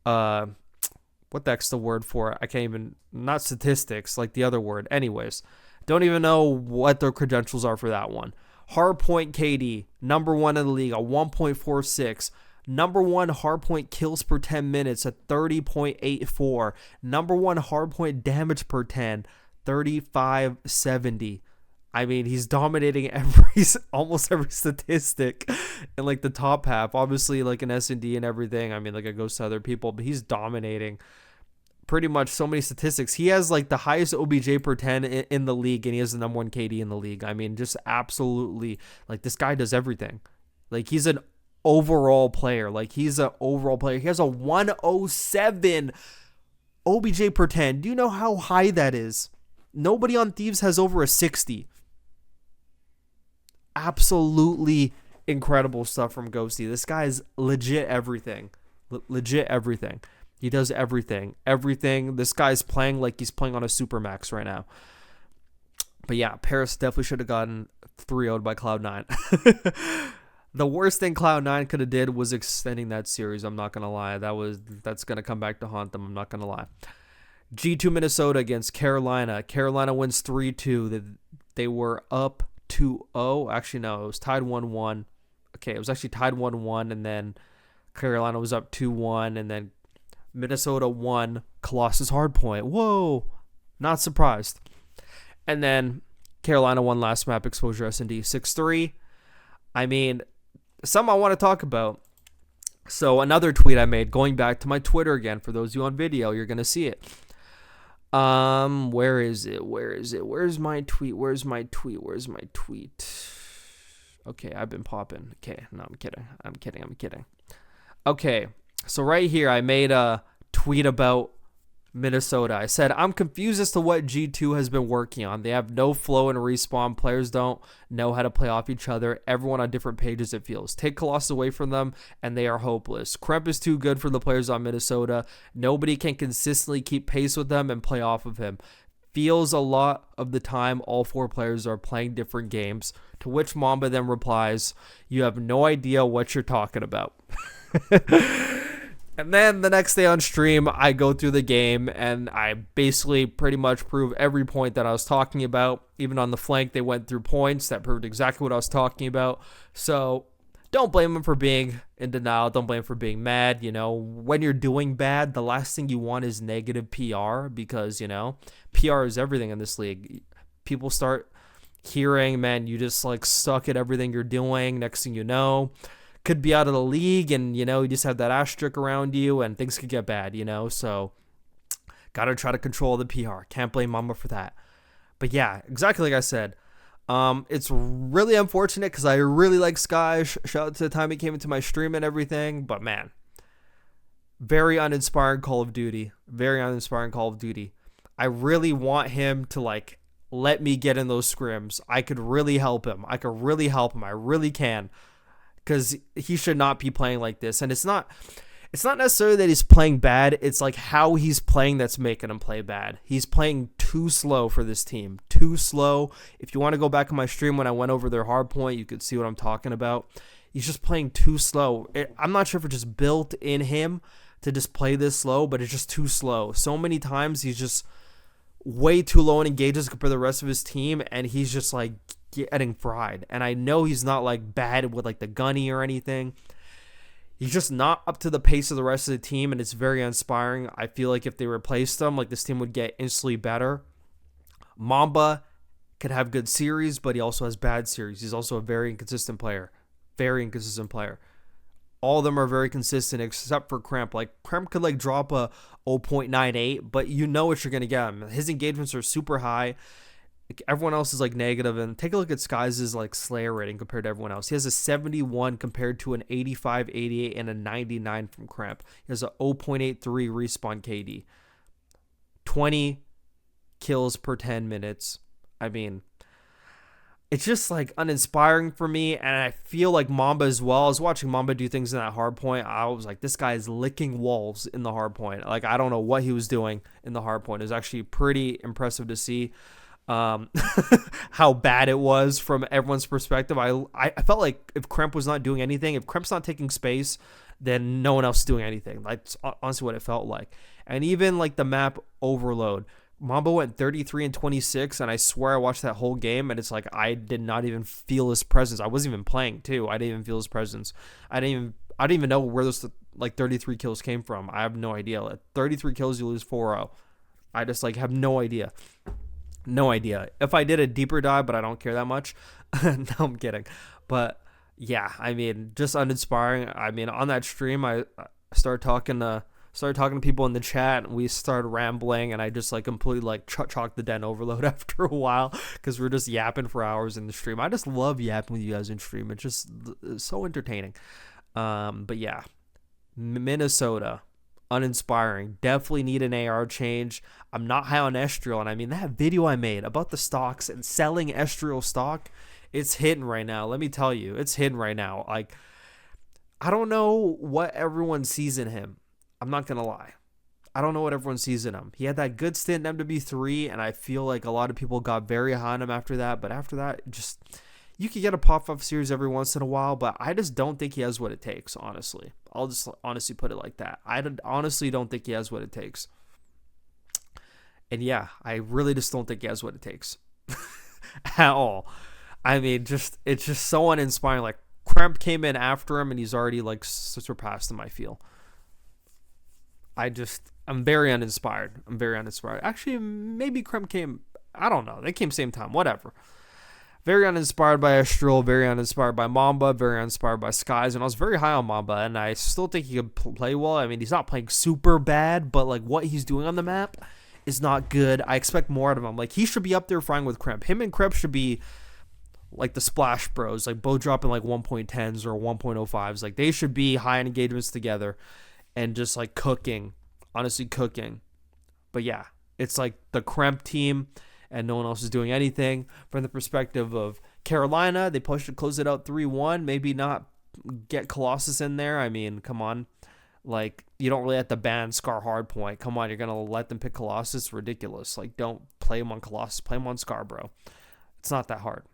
heck's the word for it. I can't even, not statistics, like the other word. Anyways, don't even know what their credentials are for that one. Hardpoint KD, number one in the league, a 1.46. Number one hardpoint kills per 10 minutes, a 30.84. Number one hardpoint damage per 10, 3570. I mean, he's dominating almost every statistic in like the top half. Obviously, like an S&D and everything. I mean, like it goes to other people, but he's dominating pretty much so many statistics. He has like the highest OBJ per 10 in the league, and he has the number one KD in the league. I mean, just absolutely, like this guy does everything. Like he's an overall player. He has a 107 OBJ per 10. Do you know how high that is? Nobody on Thieves has over a 60. Absolutely incredible stuff from Ghosty. This guy is legit everything. Legit everything. He does everything. Everything. This guy's playing like he's playing on a Supermax right now. But yeah, Paris definitely should have gotten 3-0'd by Cloud9. The worst thing Cloud9 could have did was extending that series. I'm not going to lie. That's going to come back to haunt them. I'm not going to lie. G2 Minnesota against Carolina. Carolina wins 3-2. They were up 2-0. Actually, no, it was tied 1-1. Okay, it was actually tied 1-1, and then Carolina was up 2-1, and then Minnesota won Colossus Hardpoint. Whoa, not surprised. And then Carolina won last map Exposure S&D 6-3. I mean, some I want to talk about. So another tweet I made, going back to my Twitter again. For those of you on video, you're going to see it. Where is it? Where's my tweet? Okay, I've been popping. Okay, no, I'm kidding. Okay, so right here, I made a tweet about Minnesota. I said, I'm confused as to what G2 has been working on. They have no flow and respawn. Players don't know how to play off each other. Everyone on different pages, it feels. Take Colossus away from them, and they are hopeless. Kremp is too good for the players on Minnesota. Nobody can consistently keep pace with them and play off of him. Feels a lot of the time all four players are playing different games, to which Mamba then replies, you have no idea what you're talking about. And then the next day on stream, I go through the game and I basically pretty much prove every point that I was talking about. Even on the flank, they went through points that proved exactly what I was talking about. So don't blame them for being in denial. Don't blame them for being mad. You know, when you're doing bad, the last thing you want is negative PR because, you know, PR is everything in this league. People start hearing, man, you just like suck at everything you're doing. Next thing you know, could be out of the league and, you know, you just have that asterisk around you and things could get bad, you know? So got to try to control the PR. Can't blame Mamba for that. But yeah, exactly like I said. It's really unfortunate because I really like Sky. Shout out to the time he came into my stream and everything. But man, very uninspiring Call of Duty. Very uninspiring Call of Duty. I really want him to like let me get in those scrims. I could really help him. I really can. Because he should not be playing like this. And it's not necessarily that he's playing bad. It's like how he's playing that's making him play bad. He's playing too slow for this team. Too slow. If you want to go back on my stream when I went over their hard point, you could see what I'm talking about. He's just playing too slow. I'm not sure if it's just built in him to just play this slow, but it's just too slow. So many times he's just way too low in engages compared to the rest of his team, and he's just like getting fried. And I know he's not like bad with like the gunny or anything. He's just not up to the pace of the rest of the team, and it's very inspiring. I feel like if they replaced him, like this team would get instantly better. Mamba could have good series, but he also has bad series. He's also a very inconsistent player. Very inconsistent player. All of them are very consistent except for Cramp. Like Cramp could like drop a 0.98, but you know what you're going to get him. His engagements are super high. Everyone else is like negative, and take a look at Skies' like Slayer rating compared to everyone else. He has a 71 compared to an 85, 88, and a 99 from Cramp. He has a 0.83 respawn KD. 20 kills per 10 minutes. I mean, it's just like uninspiring for me, and I feel like Mamba as well. I was watching Mamba do things in that hard point. I was like, this guy is licking walls in the hard point. Like, I don't know what he was doing in the hard point. It was actually pretty impressive to see. How bad it was from everyone's perspective. I felt like if Kremp was not doing anything, if Kremp's not taking space, then no one else is doing anything. That's honestly what it felt like. And even like the map overload, Mambo went 33 and 26, and I swear I watched that whole game, and it's like I did not even feel his presence. I wasn't even playing too. I didn't even feel his presence. I didn't even know where those like 33 kills came from. I have no idea. Like, 33 kills, you lose 4-0. I just like have no idea. No idea. If I did a deeper dive, but I don't care that much. No, I'm kidding. But yeah, I mean, just uninspiring. I mean, on that stream, I started talking to people in the chat, and we started rambling, and I just like completely like chalked the den overload after a while because we were just yapping for hours in the stream. I just love yapping with you guys in stream. It's just so entertaining. But yeah, Minnesota. Uninspiring. Definitely need an AR change. I'm not high on Estriel, and I mean that video I made about the stocks and selling Estriel stock, it's hidden right now. Let me tell you, it's hidden right now. Like, I don't know what everyone sees in him. I'm not gonna lie. I don't know what everyone sees in him. He had that good stint in MW3, and I feel like a lot of people got very high on him after that. But after that, just you could get a pop-up series every once in a while, but I just don't think he has what it takes, honestly. I'll just honestly put it like that. Honestly don't think he has what it takes. And yeah, I really just don't think he has what it takes. At all. I mean, it's just so uninspiring. Like, Cramp came in after him, and he's already, like, surpassed him, I feel. I'm very uninspired. Actually, maybe Cramp came, I don't know. They came same time, whatever. Very uninspired by Estrel, very uninspired by Mamba, very uninspired by Skies, and I was very high on Mamba, and I still think he could play well. I mean, he's not playing super bad, but like what he's doing on the map is not good. I expect more out of him. Like, he should be up there flying with Kremp. Him and Kremp should be like the Splash Bros, like both dropping like 1.10s or 1.05s. Like, they should be high in engagements together and just like cooking, honestly cooking. But yeah, it's like the Kremp team, and no one else is doing anything. From the perspective of Carolina, they pushed to close it out 3-1. Maybe not get Colossus in there. I mean, come on. Like, you don't really have to ban Scar Hardpoint. Come on, you're going to let them pick Colossus? Ridiculous. Like, don't play him on Colossus. Play him on Scar, bro. It's not that hard.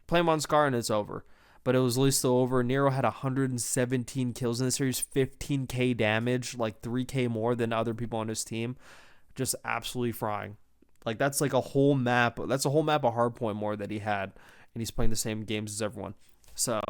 Play him on Scar and it's over. but it was at least over. Nero had 117 kills in the series, 15k damage, like 3k more than other people on his team. Just absolutely frying. Like, that's like a whole map. That's a whole map of Hardpoint more that he had, and he's playing the same games as everyone. So,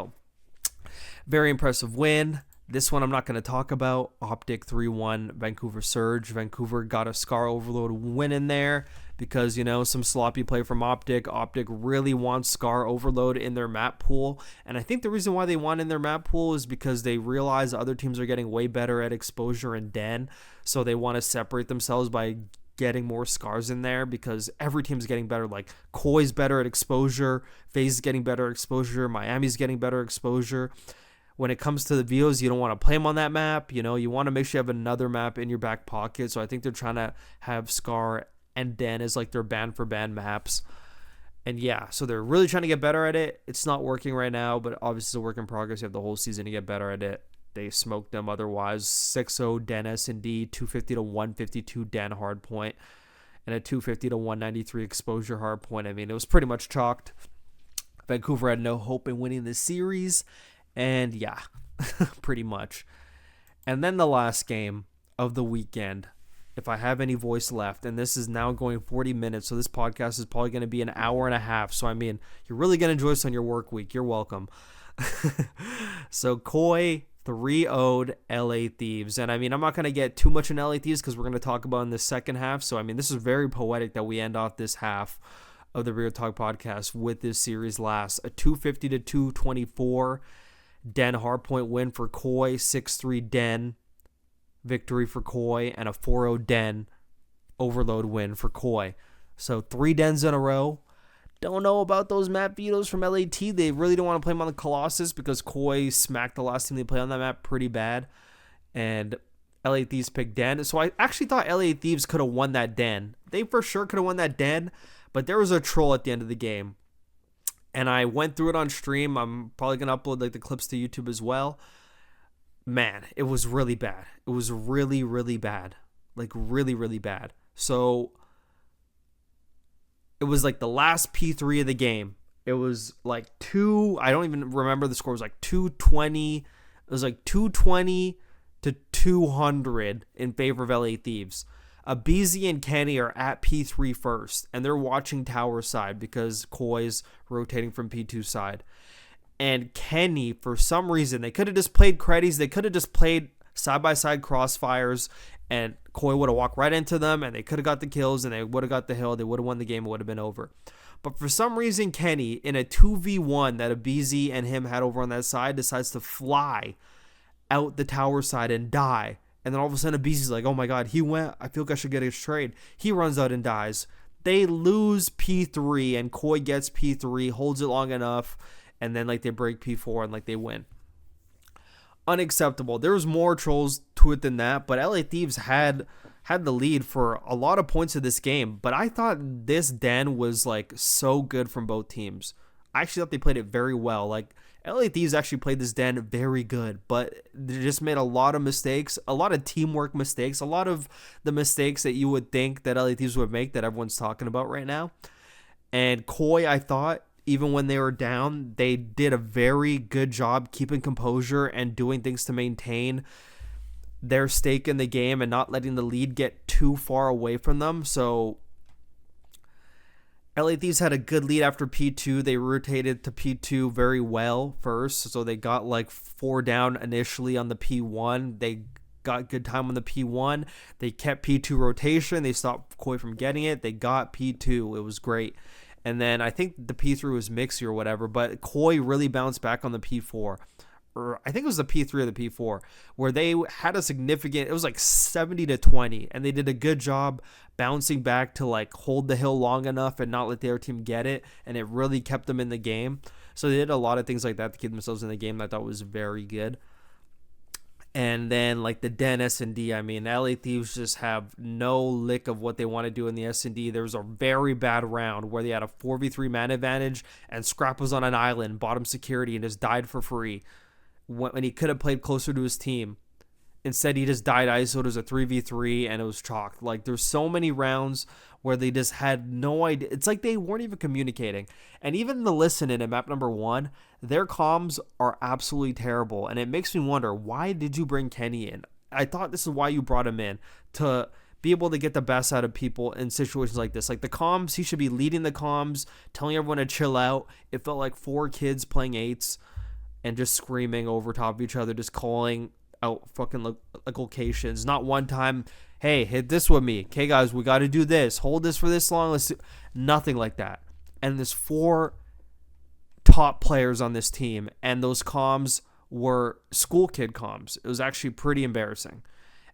very impressive win. This one I'm not going to talk about. Optic 3-1, Vancouver Surge. Vancouver got a Scar Overload win in there because, some sloppy play from Optic. Optic really wants Scar Overload in their map pool. And I think the reason why they want in their map pool is because they realize other teams are getting way better at exposure and den. So they want to separate themselves by getting more Scars in there because every team's getting better. Like, Koi's better at exposure. FaZe is getting better at exposure. Miami's getting better exposure. When it comes to the Vios, you don't want to play them on that map. You want to make sure you have another map in your back pocket. So I think they're trying to have Scar and Den as like their ban for ban maps. And yeah, so they're really trying to get better at it. It's not working right now, but obviously it's a work in progress. You have the whole season to get better at it. They smoked them otherwise. 6-0 Den S&D, 250 to 152 Den hardpoint, and a 250 to 193 exposure hardpoint. I mean, it was pretty much chalked. Vancouver had no hope in winning this series. And yeah, pretty much. And then the last game of the weekend, if I have any voice left, and this is now going 40 minutes, so this podcast is probably going to be an hour and a half. So, I mean, you're really going to enjoy this on your work week. You're welcome. So, Koi 3-0'd LA Thieves. And, I mean, I'm not going to get too much in LA Thieves because we're going to talk about in the second half. So, I mean, this is very poetic that we end off this half of the Borito Talk podcast with this series last. A 250 to 224 Den hardpoint win for Koi, 6-3 Den victory for Koi, and a 4-0 Den overload win for Koi. So 3 Dens in a row. Don't know about those map vetoes from LAT. They really don't want to play them on the Colossus because Koi smacked the last team they played on that map pretty bad. And LA Thieves picked Den. So I actually thought LA Thieves could have won that Den. They for sure could have won that Den, but there was a troll at the end of the game. And I went through it on stream. I'm probably going to upload like the clips to YouTube as well. Man, it was really bad. It was really, really bad. Like really, really bad. So it was like the last P3 of the game. It was like I don't even remember the score. It was like 220. It was like 220 to 200 in favor of LA Thieves. BZ and Kenny are at P3 first, and they're watching tower side because Koi's rotating from P2 side. And Kenny, for some reason, they could have just played creddies. They could have just played side-by-side crossfires, and Koi would have walked right into them, and they could have got the kills, and they would have got the hill. They would have won the game. It would have been over. But for some reason, Kenny, in a 2v1 that a BZ and him had over on that side, decides to fly out the tower side and die. And then all of a sudden, BZ's like, oh my god, he went. I feel like I should get his trade. He runs out and dies. They lose P3, and Koi gets P3, holds it long enough, and then like they break P4 and like they win. Unacceptable. There was more trolls to it than that, but LA Thieves had the lead for a lot of points of this game. But I thought this Den was like so good from both teams. I actually thought they played it very well. Like, LA Thieves actually played this Den very good, but they just made a lot of mistakes, a lot of teamwork mistakes, a lot of the mistakes that you would think that LA Thieves would make that everyone's talking about right now. And Koi, I thought, even when they were down, they did a very good job keeping composure and doing things to maintain their stake in the game and not letting the lead get too far away from them. So LA Thieves had a good lead after P2. They rotated to P2 very well first. So they got like 4 down initially on the P1. They got good time on the P1. They kept P2 rotation. They stopped Koi from getting it. They got P2. It was great. And then I think the P3 was Mixie or whatever, but Koi really bounced back on the P4. Or I think it was the P3 or the P4, where they had a significant, it was like 70 to 20, and they did a good job bouncing back to like hold the hill long enough and not let their team get it, and it really kept them in the game. So they did a lot of things like that to keep themselves in the game that I thought was very good. And then like the Den S&D, I mean, LA Thieves just have no lick of what they want to do in the S&D. There was a very bad round where they had a 4v3 man advantage, and Scrap was on an island, bottom security, and just died for free when he could have played closer to his team. Instead, he just died ISO. It was a 3v3 and it was chalked. Like, there's so many rounds where they just had no idea. It's like they weren't even communicating. And even the listening in map number 1, their comms are absolutely terrible. And it makes me wonder, why did you bring Kenny in? I thought this is why you brought him in, to be able to get the best out of people in situations like this. Like the comms, he should be leading the comms, telling everyone to chill out. It felt like 4 kids playing 8s and just screaming over top of each other, just calling out fucking like locations. Not one time, hey, hit this with me. Okay, guys, we got to do this. Hold this for this long. Let's do nothing like that. And there's 4 top players on this team, and those comms were school kid comms. It was actually pretty embarrassing.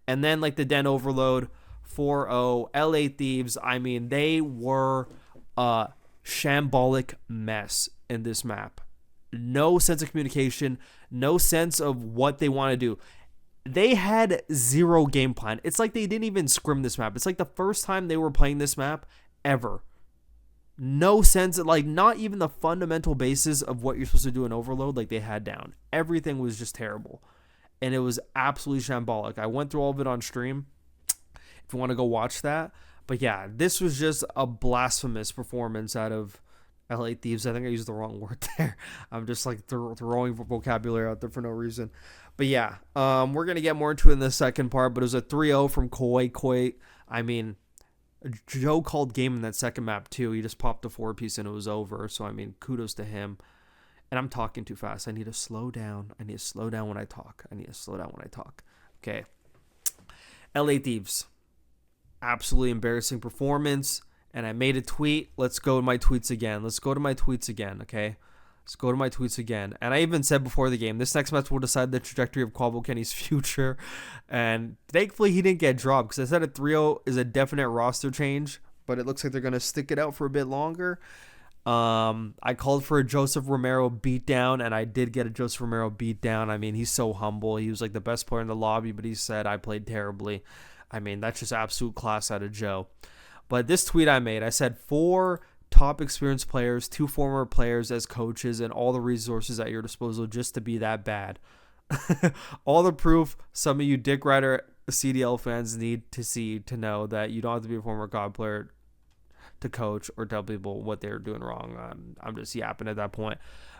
And then like the Den Overload, 4-0, LA Thieves. I mean, they were a shambolic mess in this map. No sense of communication, no sense of what they want to do. They had 0 game plan. It's like they didn't even scrim this map. It's like the first time they were playing this map ever. No sense, like not even the fundamental basis of what you're supposed to do in Overload, like they had down. Everything was just terrible. And it was absolutely shambolic. I went through all of it on stream if you want to go watch that. But yeah, this was just a blasphemous performance out of LA Thieves. I think I used the wrong word there. I'm just like throwing vocabulary out there for no reason. But yeah, we're going to get more into it in the second part, but it was a 3-0 from Koi. I mean, Joe called game in that second map too. He just popped a 4-piece and it was over. So, I mean, kudos to him. And I'm talking too fast. I need to slow down. I need to slow down when I talk. Okay. LA Thieves. Absolutely embarrassing performance. And I made a tweet. Let's go to my tweets again. Okay? Let's go to my tweets again. And I even said before the game, this next match will decide the trajectory of Quavo Kenny's future. And thankfully, he didn't get dropped, because I said a 3-0 is a definite roster change, but it looks like they're going to stick it out for a bit longer. I called for a Joseph Romero beatdown, and I did get a Joseph Romero beatdown. I mean, he's so humble. He was like the best player in the lobby, but he said I played terribly. I mean, that's just absolute class out of Joe. But this tweet I made, I said 4 top experienced players, 2 former players as coaches, and all the resources at your disposal just to be that bad. All the proof some of you Dick Rider CDL fans need to see to know that you don't have to be a former COD player to coach or tell people what they're doing wrong. I'm just yapping at that point.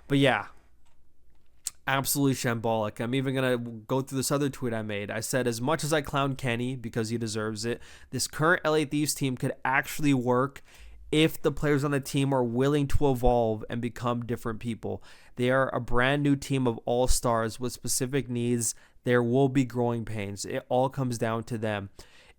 But yeah, absolutely shambolic. I'm even going to go through this other tweet I made. I said, as much as I clown Kenny because he deserves it, this current LA Thieves team could actually work if the players on the team are willing to evolve and become different people. They are a brand new team of all-stars with specific needs. There will be growing pains. It all comes down to them.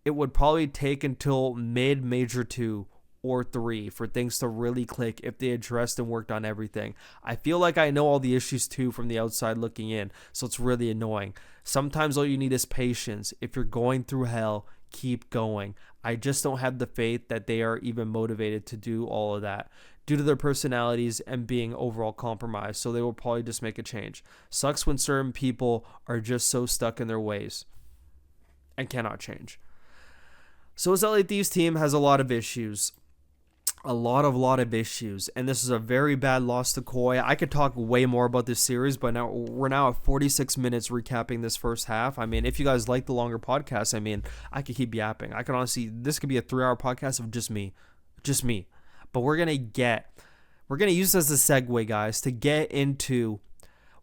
It would probably take until mid-Major 2 or 3 for things to really click if they addressed and worked on everything. I feel like I know all the issues too from the outside looking in, so it's really annoying. Sometimes all you need is patience. If you're going through hell, keep going. I just don't have the faith that they are even motivated to do all of that due to their personalities and being overall compromised, so they will probably just make a change. Sucks when certain people are just so stuck in their ways and cannot change. So his LA Thieves team has a lot of issues. A lot of issues, and this is a very bad loss to Koi. I could talk way more about this series, but now we're at 46 minutes recapping this first half. I mean, if you guys like the longer podcast, I mean, I could keep yapping. I could honestly, this could be a 3-hour podcast of just me. But we're gonna use this as a segue, guys, to get into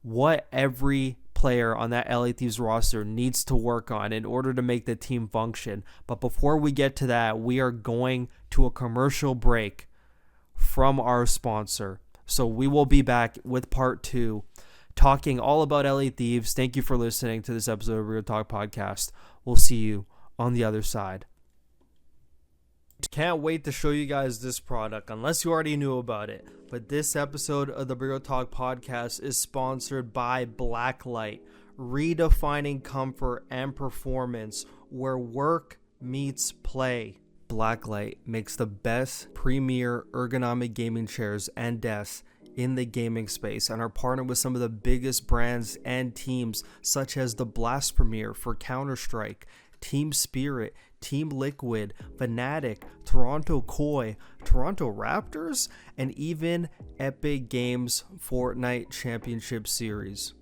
what every player on that LA Thieves roster needs to work on in order to make the team function. But before we get to that, we are going to a commercial break from our sponsor. So we will be back with part 2, talking all about LA Thieves. Thank you for listening to this episode of Borito Talk podcast. We'll see you on the other side. Can't wait to show you guys this product, unless you already knew about it. But this episode of the Borito Talk podcast is sponsored by Blacklight, redefining comfort and performance where work meets play. Blacklight makes the best premier ergonomic gaming chairs and desks in the gaming space and are partnered with some of the biggest brands and teams such as the Blast Premier for Counter-Strike, Team Spirit, Team Liquid, Fnatic, Toronto Koi, Toronto Raptors, and even Epic Games Fortnite Championship Series.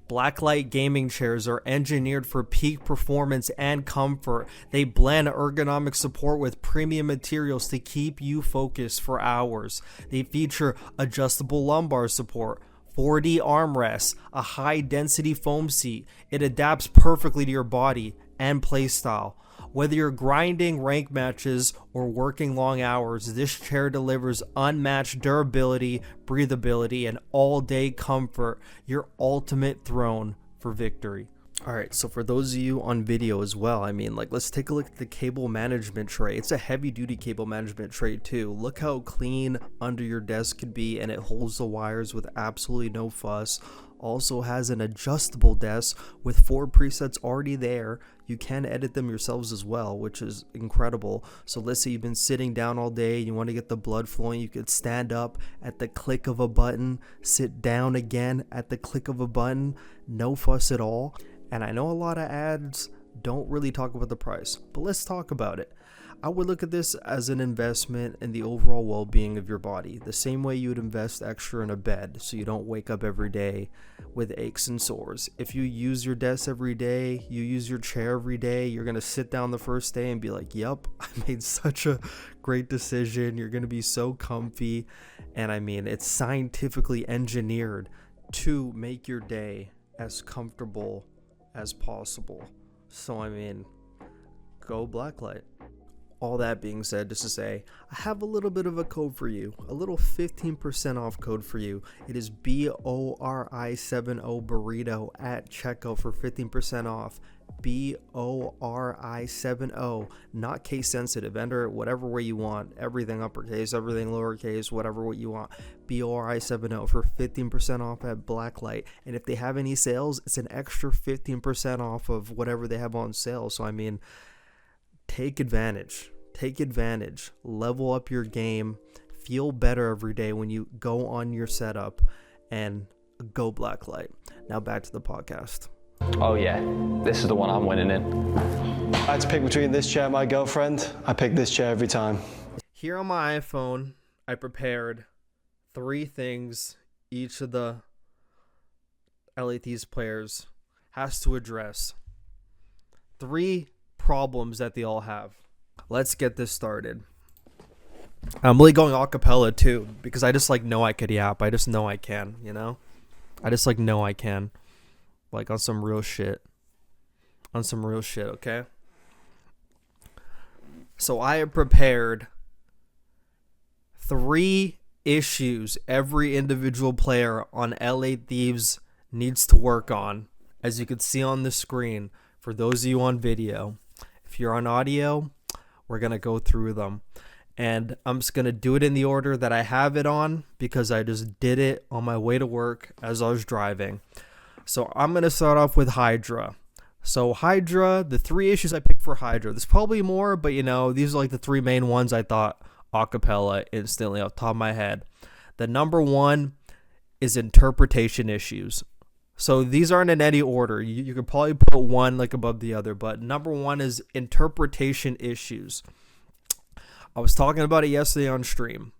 Blacklight gaming chairs are engineered for peak performance and comfort. They blend ergonomic support with premium materials to keep you focused for hours. They feature adjustable lumbar support, 4D armrests, a high-density foam seat. It adapts perfectly to your body and play style. Whether you're grinding rank matches or working long hours, this chair delivers unmatched durability, breathability, and all-day comfort, your ultimate throne for victory. Alright, so for those of you on video as well, I mean, like, let's take a look at the cable management tray. It's a heavy-duty cable management tray too. Look how clean under your desk could be, and it holds the wires with absolutely no fuss. Also has an adjustable desk with 4 presets already there. You can edit them yourselves as well, which is incredible. So let's say you've been sitting down all day, you want to get the blood flowing, you could stand up at the click of a button, sit down again at the click of a button, no fuss at all. And I know a lot of ads don't really talk about the price, but let's talk about it. I would look at this as an investment in the overall well-being of your body, the same way you would invest extra in a bed so you don't wake up every day with aches and sores. If you use your desk every day, you use your chair every day, you're going to sit down the first day and be like, yep, I made such a great decision. You're going to be so comfy. And I mean, it's scientifically engineered to make your day as comfortable as possible. So I mean, go Blacklight. All that being said, just to say, I have a little bit of a code for you, a little 15% off code for you. It is BORI70 Burrito at checkout for 15% off. BORI70, not case sensitive. Enter it whatever way you want. Everything uppercase, everything lowercase, whatever what you want. BORI70 for 15% off at Blacklight. And if they have any sales, it's an extra 15% off of whatever they have on sale. So I mean, take advantage, level up your game, feel better every day when you go on your setup, and go Blacklight. Now back to the podcast. Oh yeah, this is the one I'm winning in. I had to pick between this chair and my girlfriend. I picked this chair every time. Here on my iPhone, I prepared 3 things each of the LA Thieves players has to address. 3 problems that they all have. Let's get this started. I'm really going acapella too, because I just like know I could yap. I just know I can, you know? I just like know I can. Like on some real shit. Okay? So I have prepared 3 issues every individual player on LA Thieves needs to work on. As you can see on the screen, for those of you on video. If you're on audio, we're going to go through them. And I'm just going to do it in the order that I have it on, because I just did it on my way to work as I was driving. So I'm going to start off with Hydra. So Hydra, the 3 issues I picked for Hydra. There's probably more, but you know, these are like the 3 main ones I thought acapella instantly off the top of my head. The number 1 is interpretation issues. So these aren't in any order. You could probably put one like above the other, but number 1 is interpretation issues. I was talking about it yesterday on stream.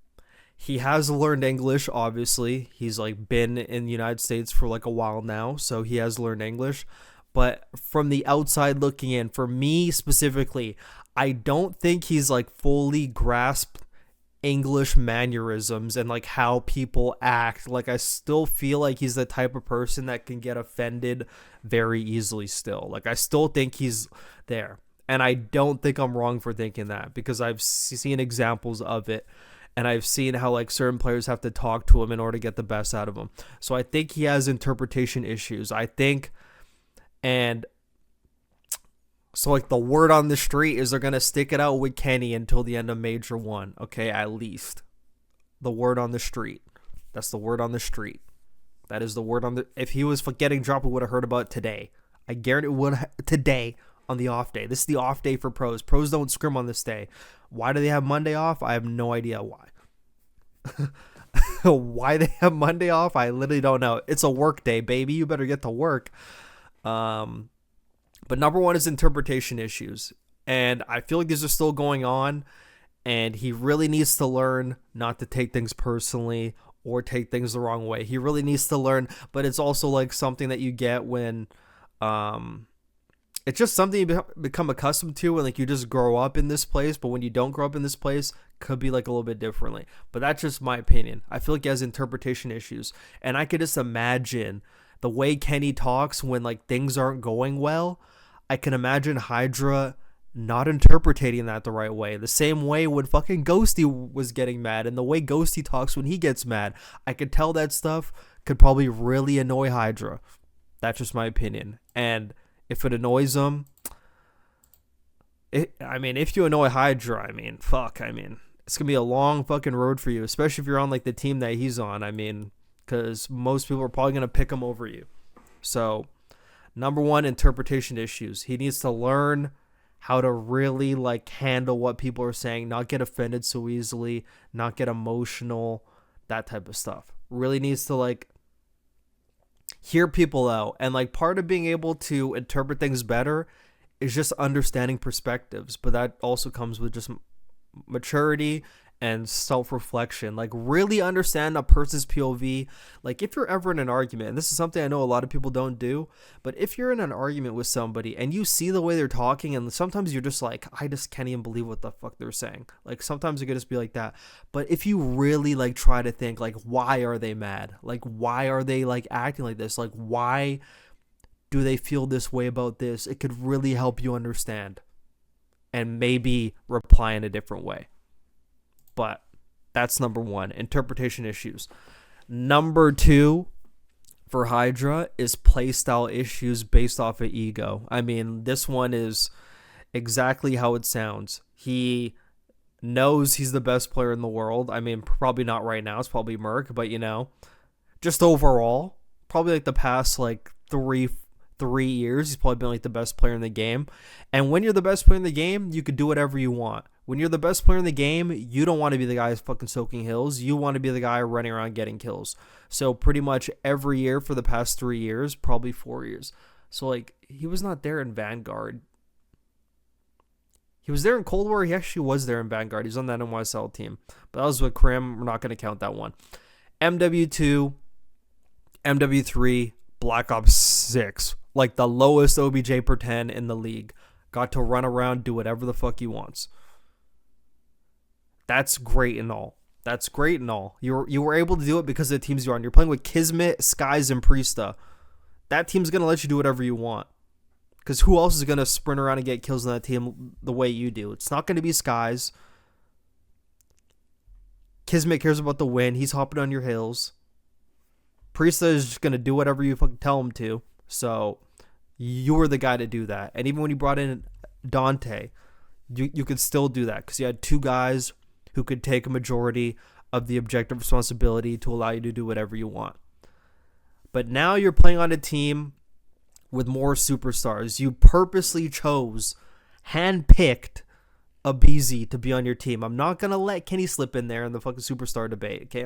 He has learned English, obviously. He's like been in the United States for like a while now, so he has learned English. But from the outside looking in, for me specifically, I don't think he's like fully grasped English mannerisms and like how people act. Like I still feel like he's the type of person that can get offended very easily still. Like I still think he's there. And I don't think I'm wrong for thinking that, because I've seen examples of it, and I've seen how like certain players have to talk to him in order to get the best out of him. So I think he has interpretation issues. I think, and so like the word on the street is they're going to stick it out with Kenny until the end of Major 1. Okay, at least. The word on the street. That's the word on the street. That is the word on the... If he was getting dropped, we would have heard about it today. I guarantee it would today on the off day. This is the off day for pros. Pros don't scrim on this day. Why do they have Monday off? I have no idea why. Why they have Monday off? I literally don't know. It's a work day, baby. You better get to work. But number 1 is interpretation issues. And I feel like these are still going on. And he really needs to learn not to take things personally or take things the wrong way. He really needs to learn, but it's also like something that you get when it's just something you become accustomed to and like you just grow up in this place, but when you don't grow up in this place, could be like a little bit differently. But that's just my opinion. I feel like he has interpretation issues, and I could just imagine the way Kenny talks when like things aren't going well. I can imagine Hydra not interpreting that the right way. The same way when fucking Ghosty was getting mad, and the way Ghosty talks when he gets mad. I could tell that stuff could probably really annoy Hydra. That's just my opinion. And if it annoys him, if you annoy Hydra, it's going to be a long fucking road for you, especially if you're on like the team that he's on. Because most people are probably going to pick him over you. So, number one, interpretation issues. He needs to learn how to really like handle what people are saying, not get offended so easily, not get emotional, that type of stuff. Really needs to like hear people out. And like part of being able to interpret things better is just understanding perspectives, but that also comes with just maturity and self-reflection. Like really understand a person's POV. Like if you're ever in an argument, and this is something I know a lot of people don't do, but if you're in an argument with somebody and you see the way they're talking, and sometimes you're just like, I just can't even believe what the fuck they're saying. Like sometimes it could just be like that. But if you really like try to think like, why are they mad? Like why are they like acting like this? Like why do they feel this way about this? It could really help you understand and maybe reply in a different way. But that's number one, interpretation issues. Number two for Hydra is playstyle issues based off of ego. This one is exactly how it sounds. He knows he's the best player in the world. Probably not right now. It's probably Merc, but just overall, probably like the past like three years, he's probably been like the best player in the game. And when you're the best player in the game, you could do whatever you want. When you're the best player in the game, you don't want to be the guy who's fucking soaking hills. You want to be the guy running around getting kills. So pretty much every year for the past 3 years, probably 4 years. So like he was not there in Vanguard. He was there in Cold War. He actually was there in Vanguard. He's on that NYSL team. But that was with Krim. We're not going to count that one. MW2, MW3, Black Ops 6. Like the lowest OBJ per 10 in the league. Got to run around, do whatever the fuck he wants. That's great and all. You were able to do it because of the teams you're on. You're playing with Kismet, Skies, and Priesta. That team's going to let you do whatever you want. Because who else is going to sprint around and get kills on that team the way you do? It's not going to be Skies. Kismet cares about the win. He's hopping on your hills. Priesta is just going to do whatever you fucking tell him to. So you were the guy to do that. And even when you brought in Dante, you could still do that because you had two guys who could take a majority of the objective responsibility to allow you to do whatever you want. But now you're playing on a team with more superstars. You purposely chose, handpicked a BZ to be on your team. I'm not going to let Kenny slip in there in the fucking superstar debate. Okay,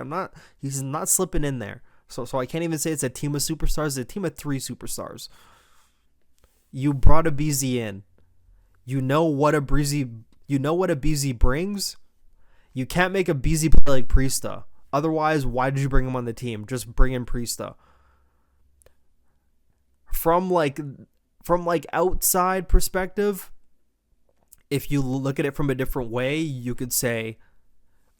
he's not slipping in there. So I can't even say it's a team of superstars. It's a team of 3 superstars. You brought a BZ in. You know what a BZ brings. You can't make a BZ play like Priesta. Otherwise, why did you bring him on the team? Just bring in Priesta. From outside perspective, if you look at it from a different way, you could say,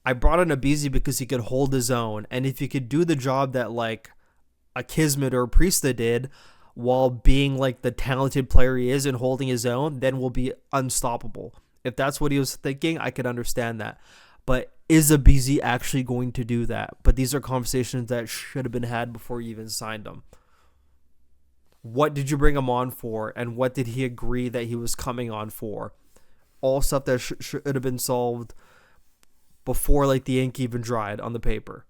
I brought in a BZ because he could hold his own. And if he could do the job that like a Kismet or a Priesta did while being like the talented player he is and holding his own, then we'll be unstoppable. If that's what he was thinking, I could understand that. But is a BZ actually going to do that? But these are conversations that should have been had before you even signed him. What did you bring him on for? And what did he agree that he was coming on for? All stuff that should have been solved before like the ink even dried on the paper.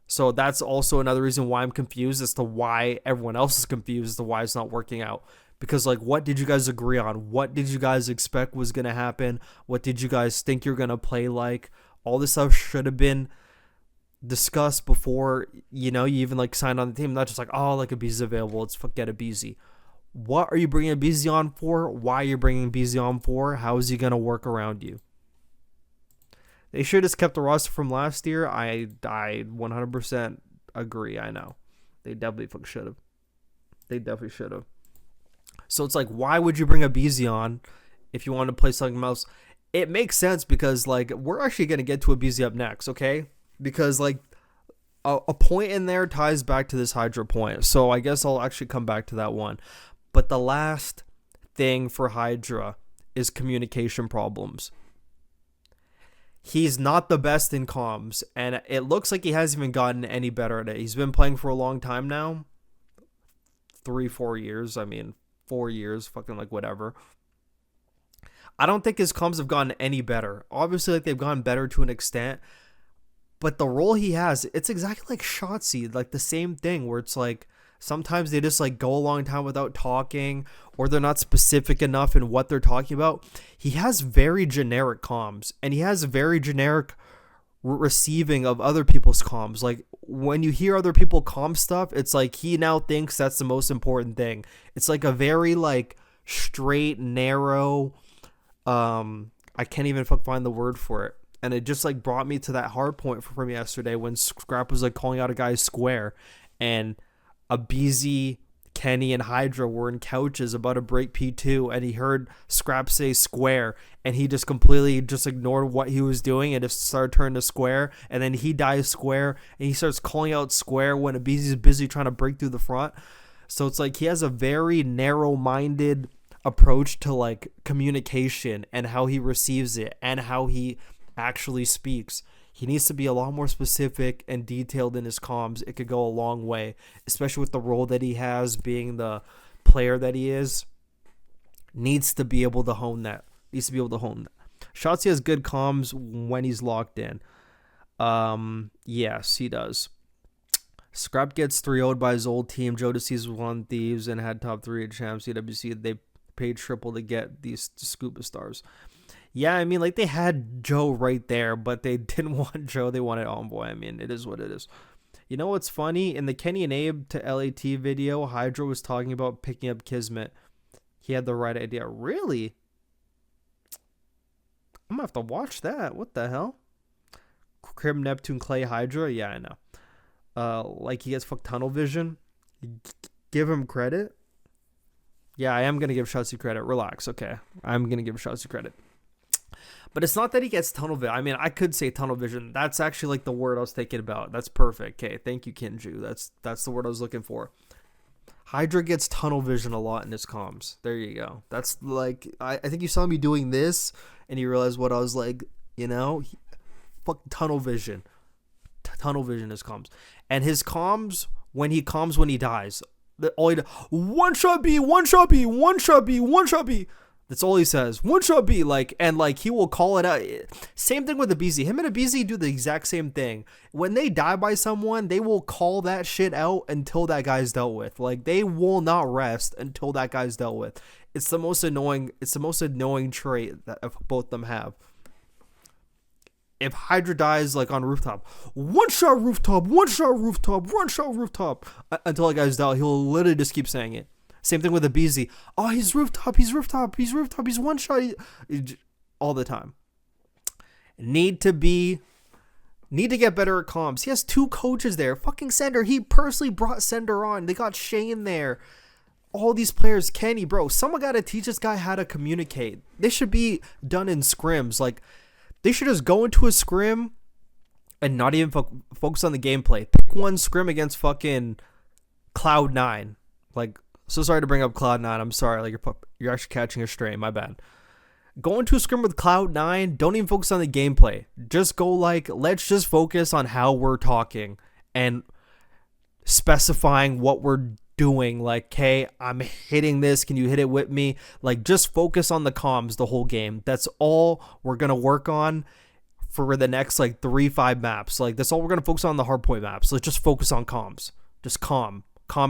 So that's also another reason why I'm confused as to why everyone else is confused as to why it's not working out. Because like, what did you guys agree on? What did you guys expect was going to happen? What did you guys think you're going to play like? All this stuff should have been discussed before, you even like signed on the team. Not just like, oh, like a BZ available. Let's get a BZ. What are you bringing a BZ on for? Why are you bringing BZ on for? How is he going to work around you? They should have kept the roster from last year. I 100% agree. I know. They definitely should have. They definitely should have. So it's like, why would you bring a BZ on if you want to play something else? It makes sense because, like, we're actually going to get to a BZ up next, okay? Because, like, a point in there ties back to this Hydra point. So I guess I'll actually come back to that one. But the last thing for Hydra is communication problems. He's not the best in comms, and it looks like he hasn't even gotten any better at it. He's been playing for a long time now. 3-4 years. I mean, 4 years. Fucking like whatever. I don't think his comms have gotten any better. Obviously, like, they've gotten better to an extent. But the role he has, it's exactly like Shotzi, like the same thing where it's like sometimes they just like go a long time without talking or they're not specific enough in what they're talking about. He has very generic comms and he has very generic receiving of other people's comms. Like when you hear other people comm stuff, it's like he now thinks that's the most important thing. It's like a very like straight, narrow, I can't even find the word for it. And it just like brought me to that hard point from yesterday when Scrap was like calling out a guy square and a BZ, Kenny, and Hydra were in couches about to break P2 and he heard Scrap say square and he just completely just ignored what he was doing and just started turning to square and then he dies square and he starts calling out square when a BZ is busy trying to break through the front. So it's like he has a very narrow-minded approach to like communication and how he receives it and how he actually speaks. He needs to be a lot more specific and detailed in his comms. It could go a long way, especially with the role that he has, being the player that he is. Needs to be able to hone that. Shotzi has good comms when he's locked in. Yes, he does. Scrap gets 3-0'd by his old team. Jodeci's won Thieves and had top 3 at Champs CWC. They paid triple to get these scuba stars. Yeah, I mean, like, they had Joe right there, but they didn't want Joe. They wanted Envoy. I mean, it is what it is. You know what's funny? In the Kenny and Abe to LAT video, Hydra was talking about picking up Kismet. He had the right idea. Really? I'm going to have to watch that. What the hell? Crib, Neptune, Clay, Hydra? Yeah, I know. Like, he gets fucked tunnel vision. Give him credit. Yeah, I am going to give Shotzi credit. Relax, okay. I'm going to give Shotzi credit. But it's not that he gets tunnel vision. I mean, I could say tunnel vision. That's actually like the word I was thinking about. That's perfect. Okay, thank you, Kinju. That's the word I was looking for. Hydra gets tunnel vision a lot in his comms. There you go. That's like, I think you saw me doing this, and you realized what I was like, you know? Fuck tunnel vision. Tunnel vision is comms. And his comms, when he dies, all he does, one shot B, one shot B, one shot B, one shot B. That's all he says. One shot B, like, and like he will call it out. Same thing with the BZ. Him and a BZ do the exact same thing. When they die by someone, they will call that shit out until that guy's dealt with. Like, they will not rest until that guy's dealt with. It's the most annoying. It's the most annoying trait that both of them have. If Hydra dies like on rooftop, one shot rooftop, one shot rooftop, one shot rooftop, until that guy's dealt, he'll literally just keep saying it. Same thing with the BZ. Oh, he's rooftop, he's rooftop, he's rooftop, he's one shot. All the time. Need to get better at comms. He has 2 coaches there. Fucking Sender. He personally brought Sender on. They got Shane there. All these players. Kenny, bro. Someone got to teach this guy how to communicate. This should be done in scrims. Like, they should just go into a scrim and not even focus on the gameplay. Pick one scrim against fucking Cloud9. Like, so sorry to bring up Cloud9. I'm sorry. Like, you're actually catching a stray. My bad. Go into a scrim with Cloud9. Don't even focus on the gameplay. Just go like, let's just focus on how we're talking and specifying what we're doing. Like, hey, I'm hitting this. Can you hit it with me? Like, just focus on the comms the whole game. That's all we're going to work on for the next like 3-5 maps. Like, that's all we're going to focus on the hardpoint maps. Let's just focus on comms. Just calm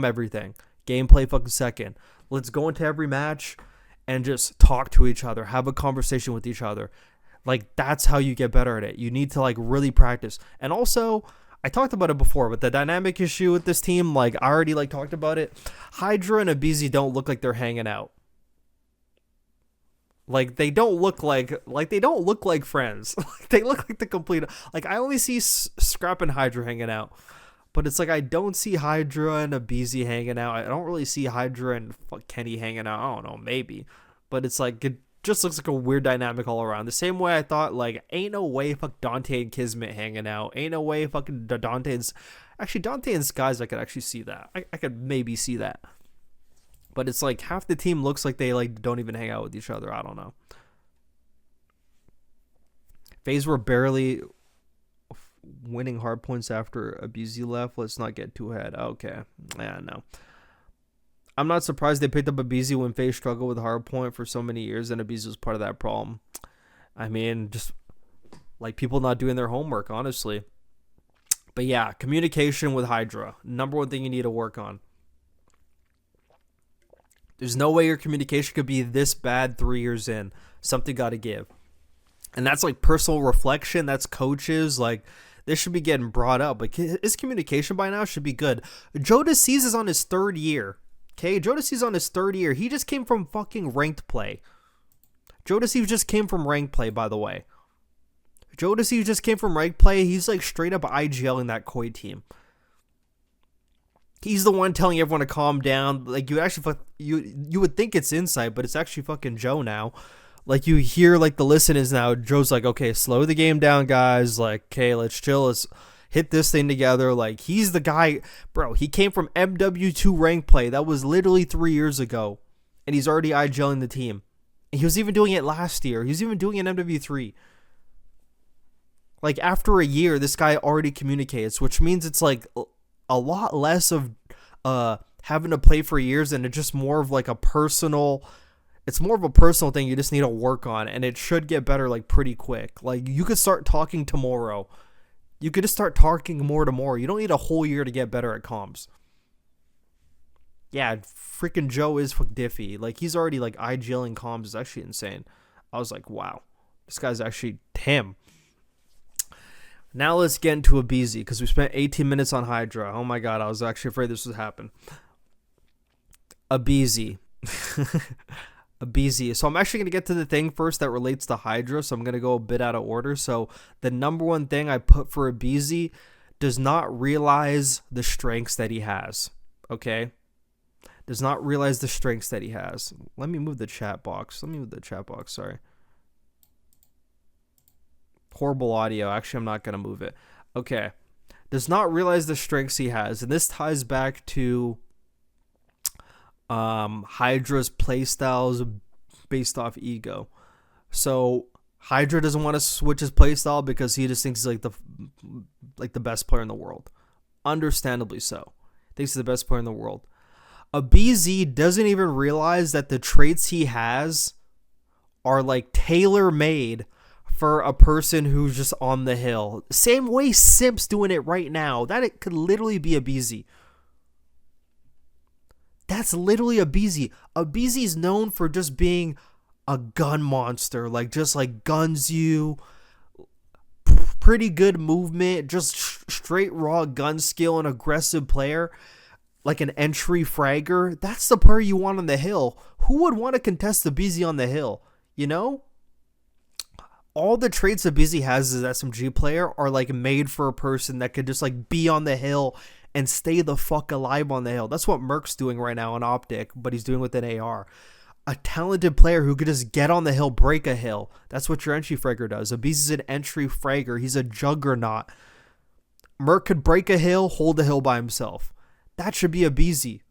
everything. Gameplay fucking second. Let's go into every match and just talk to each other, have a conversation with each other. Like, that's how you get better at it. You need to like really practice. And also, I talked about it before, but the dynamic issue with this team, like, I already like talked about it. Hydra and Abizi don't look like they're hanging out. Like they don't look like friends. Like they look like the complete. Like I only see Scrap and Hydra hanging out, but it's like I don't see Hydra and Abizi hanging out. I don't really see Hydra and Kenny hanging out. I don't know, maybe, but it's like it just looks like a weird dynamic all around. The same way I thought like ain't no way Dante and Kismet hanging out. Ain't no way Dante and Skies. I could actually see that. I could maybe see that. But it's like half the team looks like they like don't even hang out with each other. I don't know. FaZe were barely winning hard points after Abizi left. Let's not get too ahead. Okay. Yeah, no. I'm not surprised they picked up Abizi when FaZe struggled with hard point for so many years, and Abizi was part of that problem. I mean, just like people not doing their homework, honestly. But yeah, communication with Hydra. Number one thing you need to work on. There's no way your communication could be this bad 3 years in. Something got to give. And that's like personal reflection. That's coaches. Like, this should be getting brought up. Like, his communication by now should be good. Joe DeCease is on his third year. Okay? Joe DeCease is on his third year. He just came from fucking ranked play. Joe DeCease just came from ranked play, by the way. Joe DeCease just came from ranked play. He's like straight up IGL in that Koi team. He's the one telling everyone to calm down. Like you actually, you would think it's Insight, but it's actually fucking Joe now. Like you hear like the listeners now. Joe's like, okay, slow the game down, guys. Like, okay, let's chill. Let's hit this thing together. Like he's the guy, bro. He came from MW2 rank play. That was literally 3 years ago, and he's already IGLing the team. And he was even doing it last year. He was even doing it in MW3. Like after a year, this guy already communicates, which means it's like a lot less of having to play for years, and it's just more of like a personal. It's more of a personal thing you just need to work on, and it should get better like pretty quick. Like you could start talking tomorrow. You could just start talking more tomorrow. You don't need a whole year to get better at comms. Yeah, freaking Joe is diffy. Like he's already like IGLing comms is actually insane. I was like, wow, this guy's actually him. Now let's get into Abizi, because we spent 18 minutes on Hydra. Oh my god, I was actually afraid this would happen. Abizi. Abizi. So I'm actually going to get to the thing first that relates to Hydra, so I'm going to go a bit out of order. So the number one thing I put for Abizi does not realize the strengths that he has. Okay? Does not realize the strengths that he has. Let me move the chat box. Sorry. Horrible audio. Actually, I'm not going to move it. Okay. Does not realize the strengths he has. And this ties back to Hydra's playstyles based off ego. So Hydra doesn't want to switch his playstyle because he just thinks he's like the best player in the world. Understandably so. Thinks he's the best player in the world. Abizi doesn't even realize that the traits he has are like tailor-made for a person who's just on the hill. Same way Simp's doing it right now. That it could literally be Abizi. That's literally Abizi. Abizi's known for just being a gun monster. Like, just like guns you. Pretty good movement. Just straight raw gun skill and aggressive player. Like an entry fragger. That's the player you want on the hill. Who would want to contest Abizi on the hill? You know? All the traits Abizi has as an SMG player are like made for a person that could just like be on the hill and stay the fuck alive on the hill. That's what Merc's doing right now on Optic, but he's doing with an AR. A talented player who could just get on the hill, break a hill. That's what your entry fragger does. Abizi's an entry fragger. He's a juggernaut. Merc could break a hill, hold a hill by himself. That should be Abizi.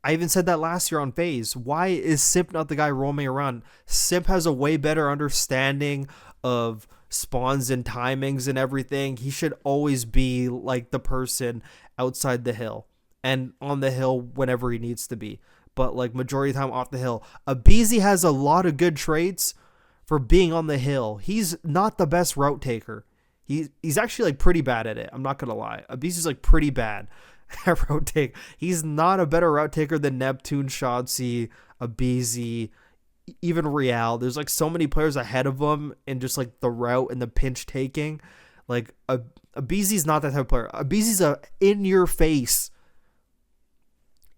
I even said that last year on FaZe. Why is Simp not the guy roaming around? Simp has a way better understanding of spawns and timings and everything. He should always be like the person outside the hill and on the hill whenever he needs to be. But like majority of the time off the hill. Abizi has a lot of good traits for being on the hill. He's not the best route taker. He's actually like pretty bad at it. I'm not going to lie. Abizi's like pretty bad at route take. He's not a better route taker than Neptune, Shotzi, Abizi, even Real. There's like so many players ahead of him in just like the route and the pinch taking. Like Abizi's not that type of player. Abizi's a in your face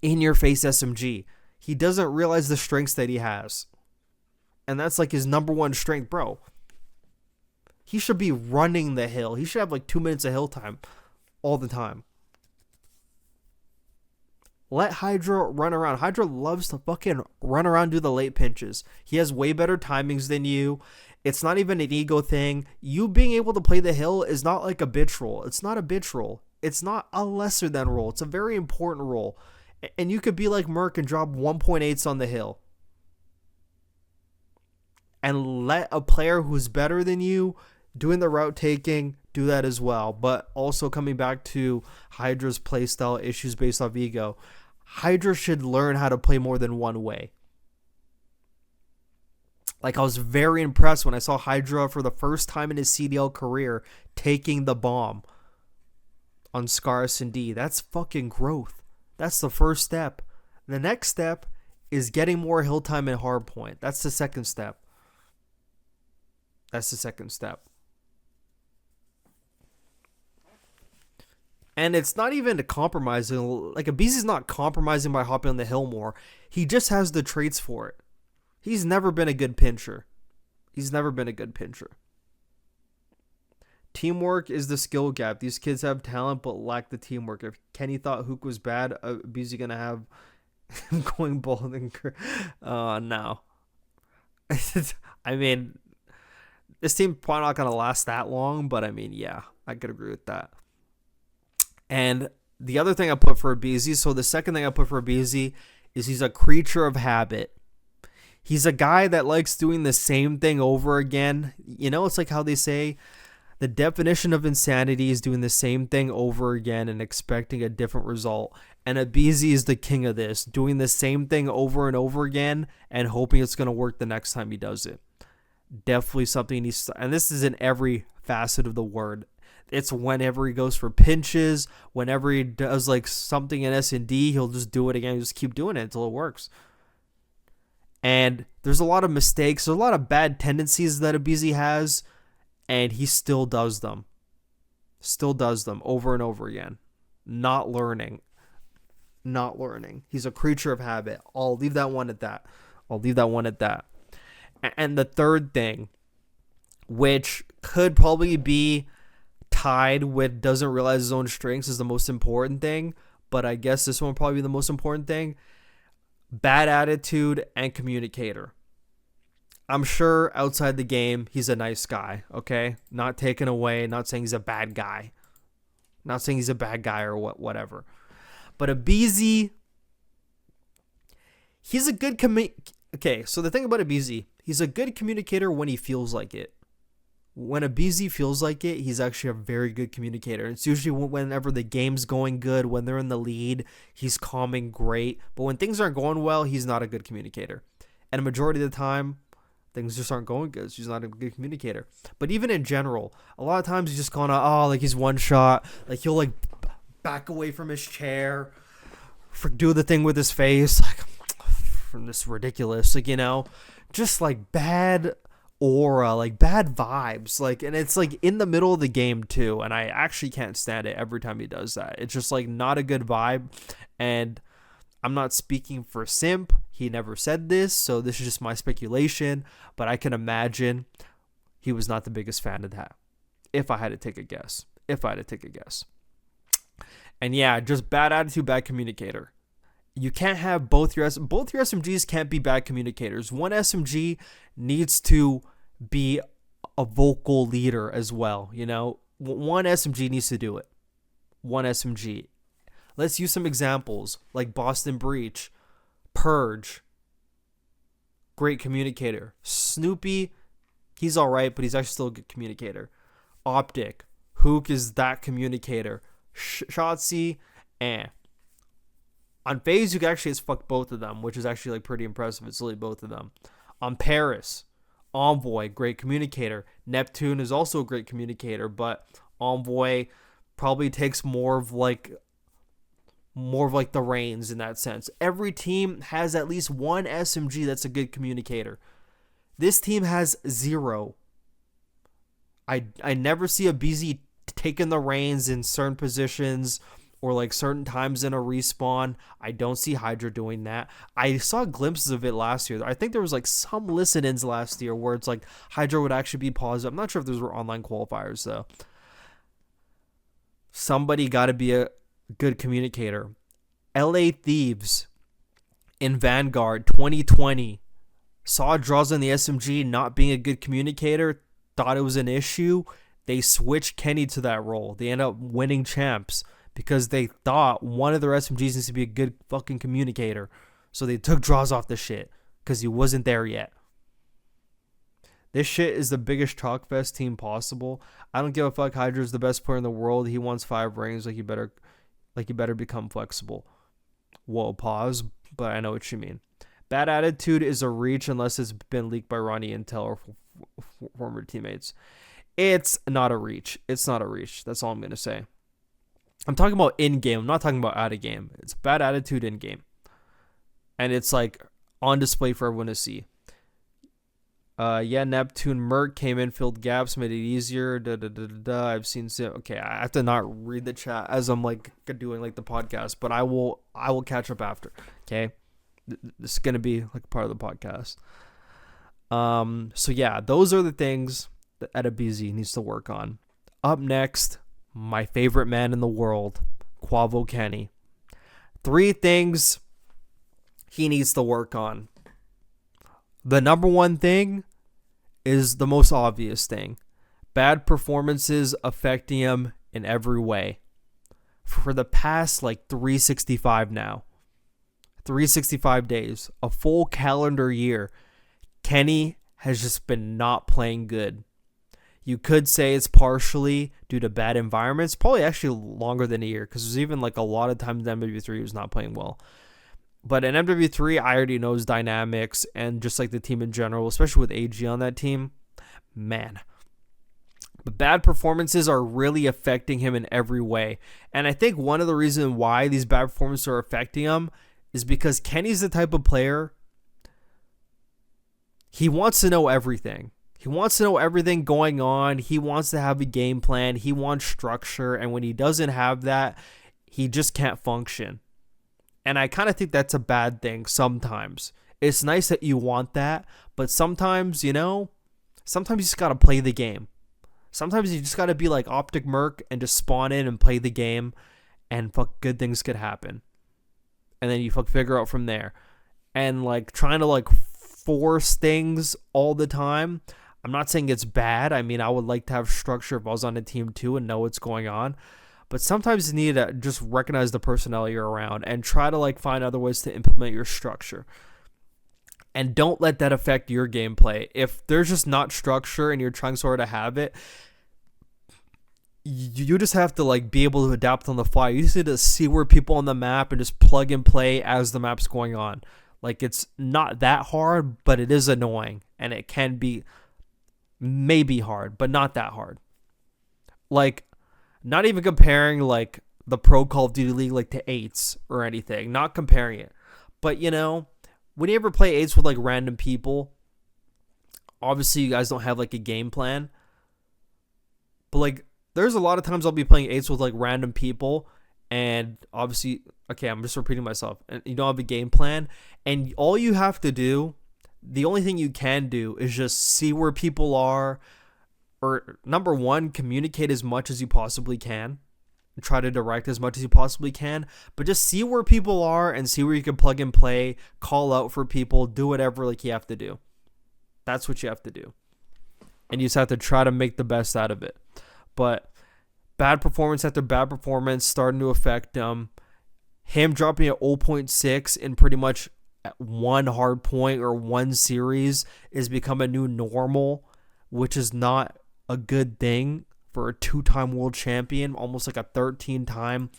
SMG. He doesn't realize the strengths that he has. And that's like his number one strength, bro. He should be running the hill. He should have like 2 minutes of hill time all the time. Let Hydra run around. Hydra loves to fucking run around, do the late pinches. He has way better timings than you. It's not even an ego thing. You being able to play the hill is not like a bitch role. It's not a bitch role. It's not a lesser than role. It's a very important role. And you could be like Merc and drop 1.8s on the hill. And let a player who's better than you doing the route taking do that as well. But also coming back to Hydra's playstyle issues based off ego. Hydra should learn how to play more than one way. Like, I was very impressed when I saw Hydra for the first time in his CDL career taking the bomb on Scar S&D. That's fucking growth. That's the first step. The next step is getting more hill time in hardpoint. That's the second step. That's the second step. And it's not even compromising. Like, Abizi's not compromising by hopping on the hill more. He just has the traits for it. He's never been a good pincher. Teamwork is the skill gap. These kids have talent but lack the teamwork. If Kenny thought Hook was bad, Abizi gonna have him going bald and no. I mean, this team probably not gonna last that long, but I mean, yeah, I could agree with that. And the other thing I put for Abizi, so the second thing I put for Abizi is he's a creature of habit. He's a guy that likes doing the same thing over again. You know, it's like how they say the definition of insanity is doing the same thing over again and expecting a different result. And Abizi is the king of this, doing the same thing over and over again and hoping it's going to work the next time he does it. Definitely something he's, and this is in every facet of the word. It's whenever he goes for pinches, whenever he does like something in S&D, he'll just do it again. He'll just keep doing it until it works. And there's a lot of mistakes. There's a lot of bad tendencies that Abizi has, and he still does them. Still does them over and over again. Not learning. He's a creature of habit. I'll leave that one at that. And the third thing, which could probably be tied with doesn't realize his own strengths, is the most important thing, but I guess this one will probably be the most important thing. Bad attitude and communicator. I'm sure outside the game, he's a nice guy, okay? Not taken away, not saying he's a bad guy. Not saying he's a bad guy or whatever. But Abizi, he's a good okay, so the thing about Abizi, he's a good communicator when he feels like it. When Abizi feels like it, he's actually a very good communicator. It's usually whenever the game's going good, when they're in the lead, he's calming great. But when things aren't going well, he's not a good communicator. And a majority of the time, things just aren't going good. So he's not a good communicator. But even in general, a lot of times he's just going, like he's one shot. Like he'll like back away from his chair, do the thing with his face, like from this ridiculous, like, you know, just like bad aura, like bad vibes, like, and it's like in the middle of the game too, and I actually can't stand it every time he does that. It's just like not a good vibe. And I'm not speaking for Simp, he never said this, so this is just my speculation, but I can imagine he was not the biggest fan of that, if I had to take a guess. And yeah, just bad attitude, bad communicator. You can't have both your SMGs can't be bad communicators. One SMG needs to be a vocal leader as well, you know? One SMG needs to do it. One SMG. Let's use some examples like Boston Breach, Purge, great communicator. Snoopy, he's all right, but he's actually still a good communicator. Optic, Hook is that communicator. Shotzi, On FaZe, you can actually just fuck both of them, which is actually like pretty impressive. It's really both of them. On Paris, Envoy, great communicator. Neptune is also a great communicator, but Envoy probably takes more of like the reins in that sense. Every team has at least one SMG that's a good communicator. This team has zero. I never see Abizi taking the reins in certain positions or like certain times in a respawn. I don't see Hydra doing that. I saw glimpses of it last year. I think there was like some listen-ins last year where it's like Hydra would actually be paused. I'm not sure if those were online qualifiers though. Somebody got to be a good communicator. LA Thieves in Vanguard 2020 saw draws in the SMG not being a good communicator, thought it was an issue. They switched Kenny to that role. They end up winning champs because they thought one of their SMGs needs to be a good fucking communicator. So they took draws off the shit because he wasn't there yet. This shit is the biggest chalk fest team possible. I don't give a fuck. Hydra's the best player in the world. He wants 5 rings. You better become flexible. Whoa, pause. But I know what you mean. Bad attitude is a reach unless it's been leaked by Ronnie Intel or former teammates. It's not a reach. It's not a reach. That's all I'm going to say. I'm talking about in-game. I'm not talking about out-of-game. It's bad attitude in-game. And it's like on display for everyone to see. Neptune Merc came in, filled gaps, made it easier. I've seen okay, I have to not read the chat as I'm like doing like the podcast, but I will catch up after. Okay, this is gonna be like part of the podcast. So yeah, those are the things that Edabz needs to work on. Up next, my favorite man in the world, Quavo Kenny. 3 things he needs to work on. The number one thing is the most obvious thing. Bad performances affecting him in every way. For the past like 365 now. 365 days. A full calendar year. Kenny has just been not playing good. You could say it's partially due to bad environments. Probably actually longer than a year. Because there's even like a lot of times in MW3 he was not playing well. But in MW3, I already know his dynamics and just like the team in general, especially with AG on that team, man. But bad performances are really affecting him in every way. And I think one of the reasons why these bad performances are affecting him is because Kenny's the type of player, he wants to know everything. He wants to know everything going on. He wants to have a game plan. He wants structure. And when he doesn't have that, he just can't function. And I kind of think that's a bad thing sometimes. It's nice that you want that, but sometimes, sometimes you just got to play the game. Sometimes you just got to be like Optic Merc and just spawn in and play the game, and fuck, good things could happen. And then you figure out from there. And like trying to like force things all the time, I'm not saying it's bad. I mean, I would like to have structure if I was on a team too and know what's going on. But sometimes you need to just recognize the personnel you're around and try to like find other ways to implement your structure. And don't let that affect your gameplay. If there's just not structure and you're trying sort of to have it, you just have to like be able to adapt on the fly. You just need to see where people on the map and just plug and play as the map's going on. Like it's not that hard, but it is annoying. And it can be maybe hard, but not that hard. Like, not even comparing like the Pro Call of Duty League like to 8s or anything. Not comparing it. But when you ever play 8s with like random people, obviously you guys don't have like a game plan. But like there's a lot of times I'll be playing 8s with like random people, and obviously, okay, I'm just repeating myself. And you don't have a game plan, and all you have to do, the only thing you can do is just see where people are. Or number one, communicate as much as you possibly can. Try to direct as much as you possibly can. But just see where people are and see where you can plug and play. Call out for people. Do whatever like you have to do. That's what you have to do. And you just have to try to make the best out of it. But bad performance after bad performance starting to affect him. Him dropping at 0.6 in pretty much one hard point or one series is become a new normal, which is not a good thing for a 2-time world champion, almost like a 13-time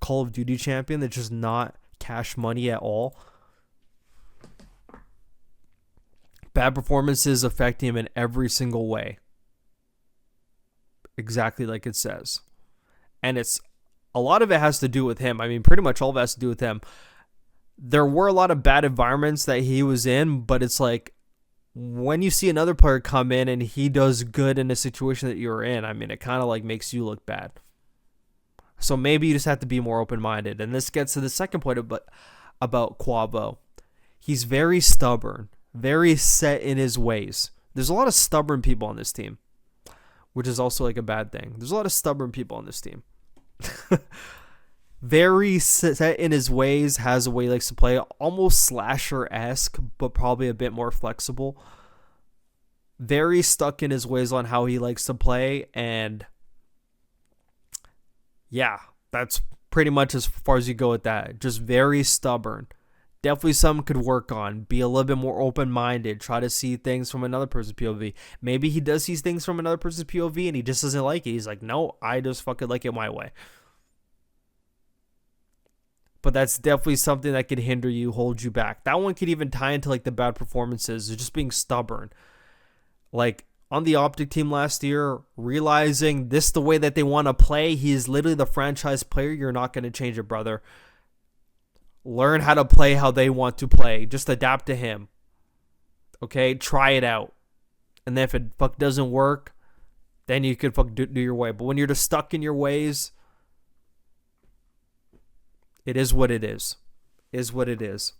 Call of Duty champion. That's just not cash money at all. Bad performances affect him in every single way. Exactly like it says. And it's a lot of it has to do with him. I mean, pretty much all of it has to do with him. There were a lot of bad environments that he was in, but it's like, when you see another player come in and he does good in a situation that you're in, I mean, it kind of like makes you look bad. So maybe you just have to be more open-minded. And this gets to the second point about Quavo. He's very stubborn, very set in his ways. There's a lot of stubborn people on this team, which is also like a bad thing. There's a lot of stubborn people on this team. Very set in his ways, has a way he likes to play, almost slasher-esque, but probably a bit more flexible. Very stuck in his ways on how he likes to play, and yeah, that's pretty much as far as you go with that. Just very stubborn. Definitely something could work on. Be a little bit more open-minded. Try to see things from another person's POV. Maybe he does see things from another person's POV and he just doesn't like it. He's like, no, I just fucking like it my way. But that's definitely something that could hinder you, hold you back. That one could even tie into like the bad performances, or just being stubborn. Like on the Optic team last year, realizing this is the way that they want to play. He is literally the franchise player. You're not going to change it, brother. Learn how to play how they want to play. Just adapt to him. Okay? Try it out. And then if it fuck doesn't work, then you could fuck do your way. But when you're just stuck in your ways, it is what it is. Is what it is.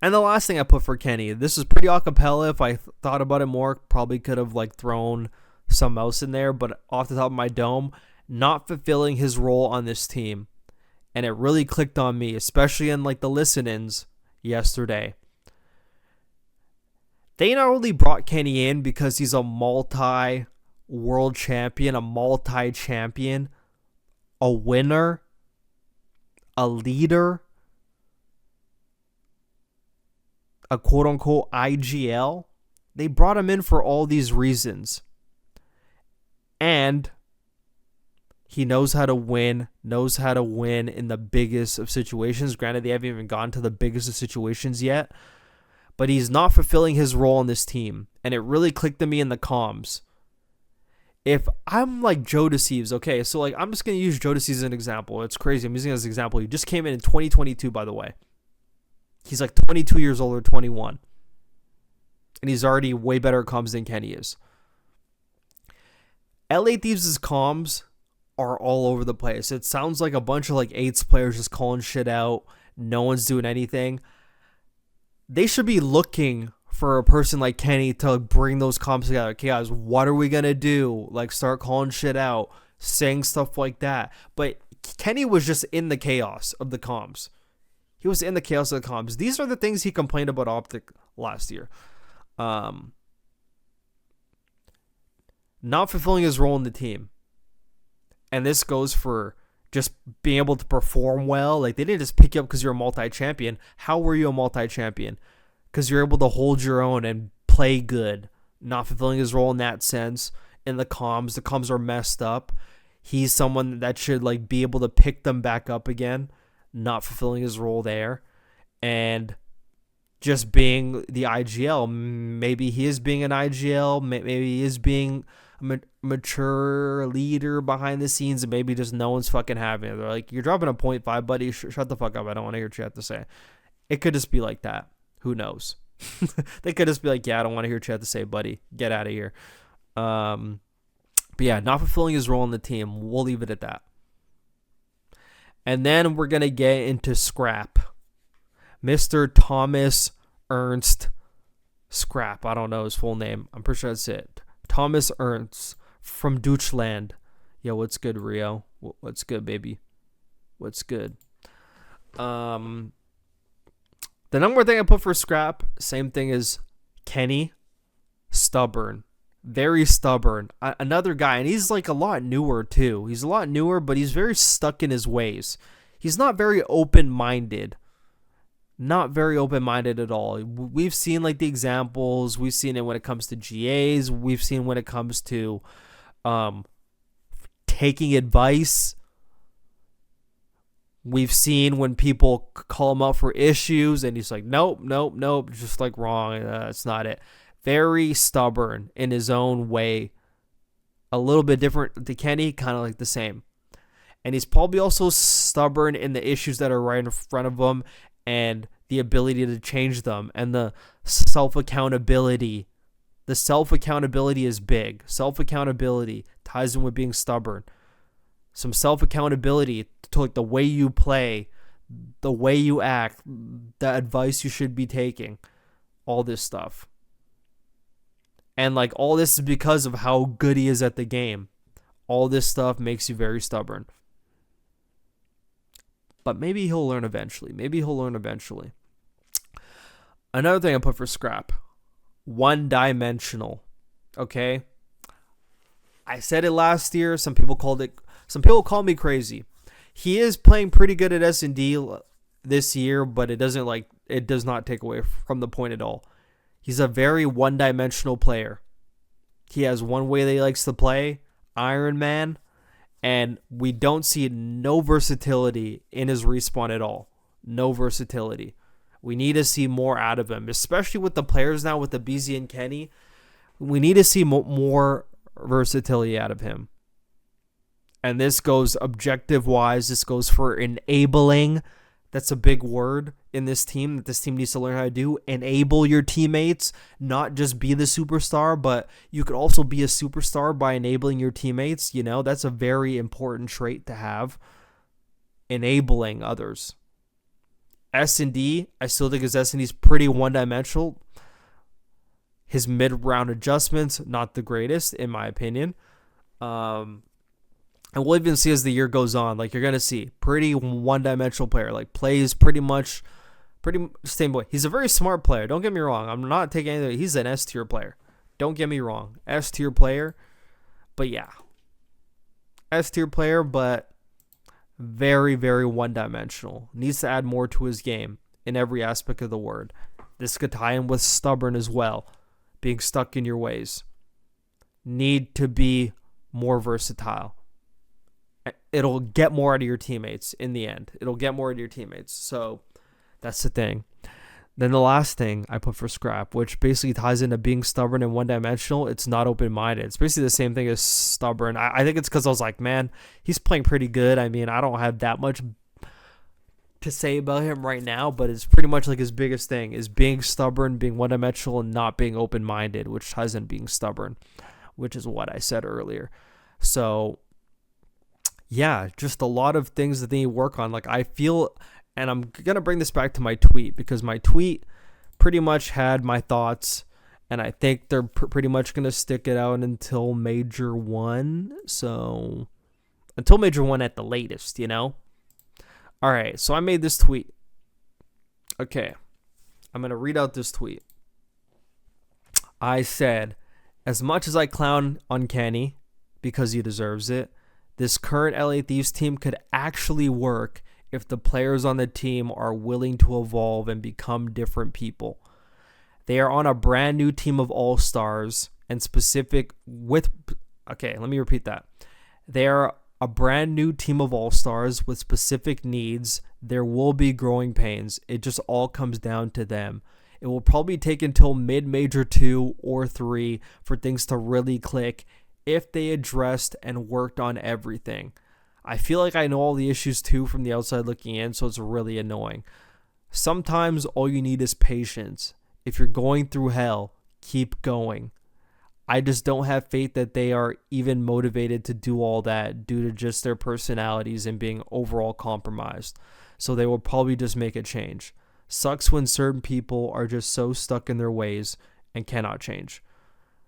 And the last thing I put for Kenny, this is pretty acapella. If I thought about it more, probably could have like thrown something else in there. But off the top of my dome, not fulfilling his role on this team. And it really clicked on me, especially in like the listen-ins yesterday. They not only brought Kenny in because he's a multi-world champion, a multi-champion, a winner, a leader, a quote-unquote IGL. They brought him in for all these reasons. And he knows how to win in the biggest of situations. Granted, they haven't even gone to the biggest of situations yet. But he's not fulfilling his role on this team. And it really clicked to me in the comms. If I'm like Joe Deceives, okay, so like I'm just going to use Joe Deceives as an example. It's crazy. I'm using it as an example. He just came in 2022, by the way. He's like 22 years old or 21. And he's already way better at comms than Kenny is. LA Thieves' comms are all over the place. It sounds like a bunch of like eights players just calling shit out. No one's doing anything. They should be looking for a person like Kenny to bring those comms together. Okay, guys, what are we going to do? Like start calling shit out, saying stuff like that. But Kenny was just in the chaos of the comms. He was in the chaos of the comms. These are the things he complained about Optic last year. Not fulfilling his role in the team. And this goes for just being able to perform well. Like, they didn't just pick you up because you're a multi-champion. How were you a multi-champion? Because you're able to hold your own and play good. Not fulfilling his role in that sense. In the comms are messed up. He's someone that should like be able to pick them back up again. Not fulfilling his role there. And just being the IGL. Maybe he is being an IGL. Maybe he is being a mature leader behind the scenes, and maybe just no one's fucking having it. They're like, you're dropping a 0.5, buddy. Shut the fuck up. I don't want to hear what you have to say. It could just be like that. Who knows? They could just be like, yeah, I don't want to hear what you have to say, buddy. Get out of here. But yeah, not fulfilling his role in the team. We'll leave it at that. And then we're going to get into Scrap. Mr. Thomas Ernst Scrap. I don't know his full name. I'm pretty sure that's it. Thomas Ernst from Deutschland. Yo, what's good, Rio? What's good, baby? What's good? The number one thing I put for Scrap, same thing as Kenny. Stubborn. Very stubborn. Another guy, and he's like a lot newer too. He's a lot newer, but he's very stuck in his ways. He's not very open-minded. Not very open-minded at all. We've seen like the examples. We've seen it when it comes to GAs. We've seen when it comes to taking advice. We've seen when people call him out for issues and he's like, nope, just like wrong. That's not it. Very stubborn in his own way. A little bit different to Kenny, kind of like the same. And he's probably also stubborn in the issues that are right in front of him and the ability to change them and the self-accountability. The self-accountability is big. Self-accountability ties in with being stubborn. some self-accountability to like the way you play, the way you act, the advice you should be taking, all this stuff. And like all this is because of how good he is at the game. All this stuff makes you very stubborn. But maybe he'll learn eventually. Another thing I put for Scrap. One-dimensional. Okay? I said it last year. Some people call me crazy. He is playing pretty good at S&D this year, but it does not take away from the point at all. He's a very one-dimensional player. He has one way that he likes to play, Iron Man, and we don't see no versatility in his respawn at all. No versatility. We need to see more out of him, especially with the players now, with the BZ and Kenny. We need to see more versatility out of him. And this goes objective-wise. This goes for enabling. That's a big word in this team that this team needs to learn how to do. Enable your teammates, not just be the superstar, but you could also be a superstar by enabling your teammates. You know, that's a very important trait to have. Enabling others. S&D, I still think his S&D is pretty one-dimensional. His mid-round adjustments, not the greatest, in my opinion. And we'll even see as the year goes on. Like, you're going to see pretty one-dimensional player. Like, plays pretty much same way. He's a very smart player. Don't get me wrong. I'm not taking anything. He's an S-tier player. Don't get me wrong. S-tier player. But, yeah. S-tier player, but very, very one-dimensional. Needs to add more to his game in every aspect of the word. This could tie in with stubborn as well. Being stuck in your ways. Need to be more versatile. It'll get more out of your teammates in the end. So that's the thing. Then the last thing I put for Scrap, which basically ties into being stubborn and one-dimensional, it's not open-minded. It's basically the same thing as stubborn. I think it's because I was like, man, he's playing pretty good. I mean, I don't have that much to say about him right now, but it's pretty much like his biggest thing is being stubborn, being one-dimensional, and not being open-minded, which ties in being stubborn, which is what I said earlier. So yeah, just a lot of things that they work on. Like, I feel, and I'm going to bring this back to my tweet, because my tweet pretty much had my thoughts, and I think they're pretty much going to stick it out until Major 1. So, until Major 1 at the latest, you know? All right, so I made this tweet. Okay, I'm going to read out this tweet. I said, as much as I clown on Kenny, because he deserves it, this current LA Thieves team could actually work if the players on the team are willing to evolve and become different people. They are on a brand new team of all-stars and specific with... Okay, let me repeat that. They are a brand new team of all-stars with specific needs. There will be growing pains. It just all comes down to them. It will probably take until mid-Major 2 or 3 for things to really click if they addressed and worked on everything. I feel like I know all the issues too from the outside looking in, so it's really annoying. Sometimes all you need is patience. If you're going through hell, keep going. I just don't have faith that they are even motivated to do all that due to just their personalities and being overall compromised. So they will probably just make a change. Sucks when certain people are just so stuck in their ways and cannot change.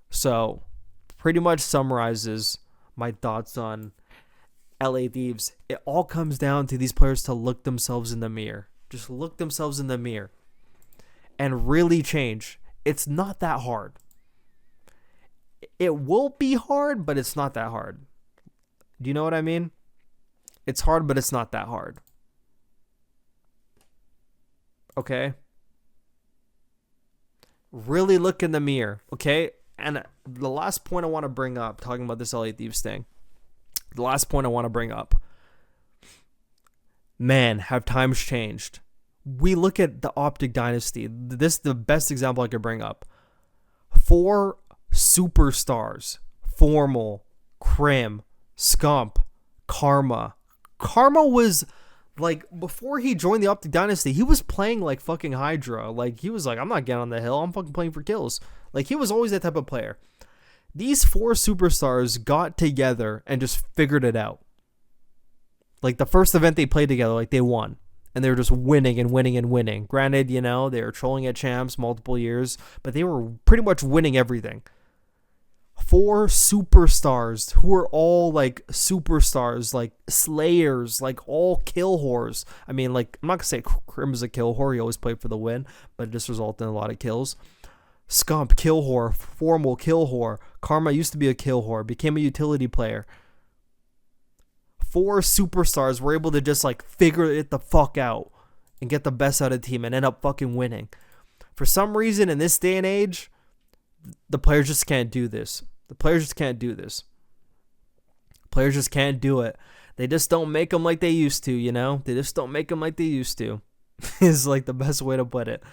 So pretty much summarizes my thoughts on LA Thieves. It all comes down to these players to look themselves in the mirror. Just look themselves in the mirror and really change. It's not that hard. It will be hard, but it's not that hard. Do you know what I mean? It's hard, but it's not that hard. Okay? Really look in the mirror, okay? And the last point I want to bring up, talking about this LA Thieves thing, the last point I want to bring up, man, have times changed. We look at the Optic Dynasty. This is the best example I could bring up. 4 superstars, Formal, Crim, Scump, Karma. Karma was, like, before he joined the Optic Dynasty, he was playing like fucking Hydra. Like, he was like, I'm not getting on the hill. I'm fucking playing for kills. Like, he was always that type of player. These 4 superstars got together and just figured it out. Like the first event they played together, like they won. And they were just winning and winning and winning. Granted, you know, they were trolling at champs multiple years, but they were pretty much winning everything. 4 superstars who are all like superstars, like slayers, like all kill whores. I mean, like, I'm not gonna say Krim is a kill whore. He always played for the win, but it just resulted in a lot of kills. Scump, kill whore. Formal, kill whore. Karma used to be a kill whore, became a utility player. 4 superstars were able to just like figure it the fuck out and get the best out of the team and end up fucking winning. For some reason in this day and age, the players just can't do this. The players just can't do this. Players just can't do it. They just don't make them like they used to, you know? They just don't make them like they used to. Is like the best way to put it.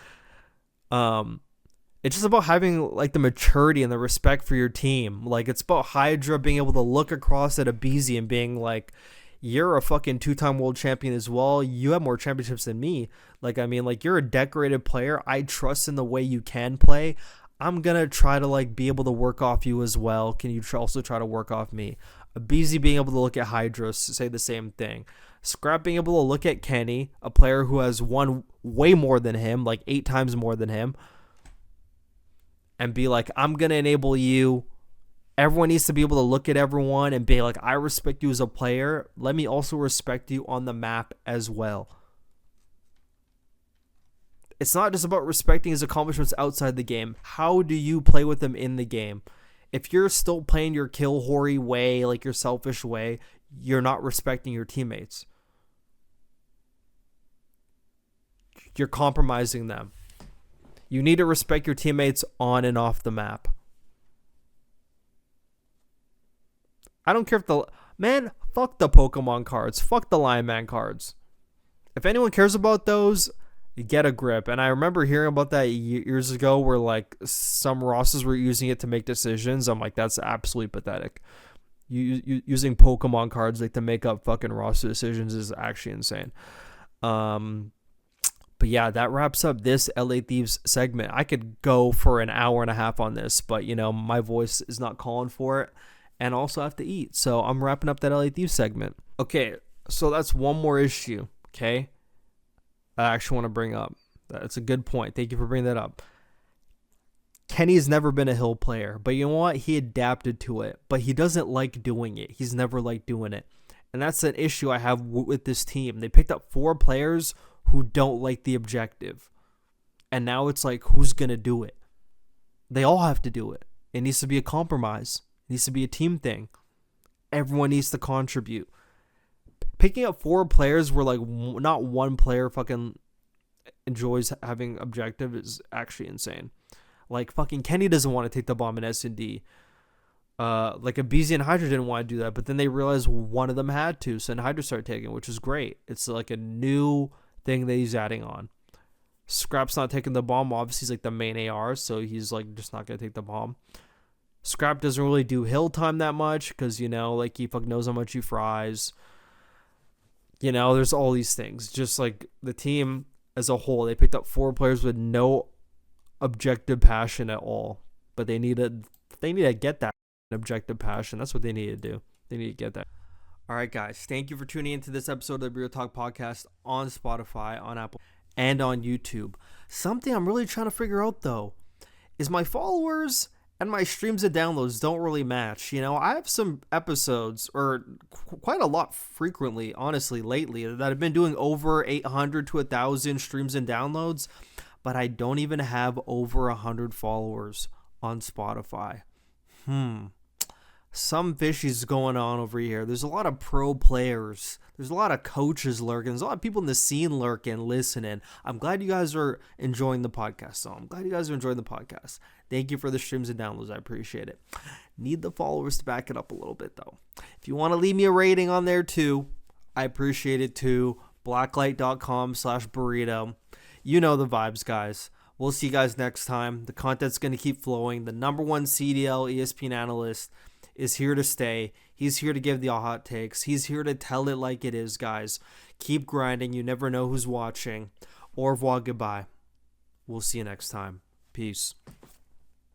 It's just about having like the maturity and the respect for your team. Like, it's about Hydra being able to look across at Abizi and being like, you're a fucking 2-time world champion as well. You have more championships than me. Like, I mean, like, you're a decorated player. I trust in the way you can play. I'm going to try to like be able to work off you as well. Can you also try to work off me? Abizi being able to look at Hydra, say the same thing. Scrap being able to look at Kenny, a player who has won way more than him, like 8 times more than him, and be like, I'm going to enable you. Everyone needs to be able to look at everyone and be like, I respect you as a player. Let me also respect you on the map as well. It's not just about respecting his accomplishments outside the game. How do you play with them in the game? If you're still playing your kill hoary way, like your selfish way, you're not respecting your teammates. You're compromising them. You need to respect your teammates on and off the map. I don't care if fuck the Pokemon cards. Fuck the Lion Man cards. If anyone cares about those, get a grip. And I remember hearing about that years ago where like some Rosses were using it to make decisions. I'm like, that's absolutely pathetic. Using Pokemon cards like to make up fucking roster decisions is actually insane. But yeah, that wraps up this LA Thieves segment. I could go for an hour and a half on this, but you know, my voice is not calling for it. And also have to eat. So I'm wrapping up that LA Thieves segment. Okay, so that's one more issue, okay? I actually want to bring up. That's a good point. Thank you for bringing that up. Kenny's never been a hill player, but you know what? He adapted to it, but he doesn't like doing it. He's never liked doing it. And that's an issue I have with this team. They picked up 4 players who don't like the objective. And now it's like, who's going to do it? They all have to do it. It needs to be a compromise. It needs to be a team thing. Everyone needs to contribute. Picking up 4 players where like not one player fucking enjoys having objective is actually insane. Like fucking Kenny doesn't want to take the bomb in S&D. Like Abizi and Hydra didn't want to do that, but then they realized one of them had to, so then Hydra started taking, which is great. It's like a new thing that he's adding on. Scrap's not taking the bomb. Obviously, he's like the main AR, so he's like just not gonna take the bomb. Scrap doesn't really do hill time that much because, you know, like he fuck knows how much he fries. You know, there's all these things. Just like the team as a whole, they picked up 4 players with no objective passion at all, but they need to get that objective passion. That's what they need to do. They need to get that. All right, guys. Thank you for tuning into this episode of the Borito Talk podcast on Spotify, on Apple, and on YouTube. Something I'm really trying to figure out, though, is my followers and my streams and downloads don't really match. You know, I have some episodes, or quite a lot frequently, honestly, lately, that have been doing over 800 to 1,000 streams and downloads, but I don't even have over 100 followers on Spotify. Some fishy's going on over here. There's a lot of pro players. There's a lot of coaches lurking. There's a lot of people in the scene lurking, listening. I'm glad you guys are enjoying the podcast. So I'm glad you guys are enjoying the podcast. Thank you for the streams and downloads. I appreciate it. Need the followers to back it up a little bit, though. If you want to leave me a rating on there, too, I appreciate it, too. Blacklight.com/burrito. You know the vibes, guys. We'll see you guys next time. The content's going to keep flowing. The #1 CDL ESPN analyst is here to stay. He's here to give the hot takes. He's here to tell it like it is, guys. Keep grinding. You never know who's watching. Au revoir, goodbye. We'll see you next time. Peace.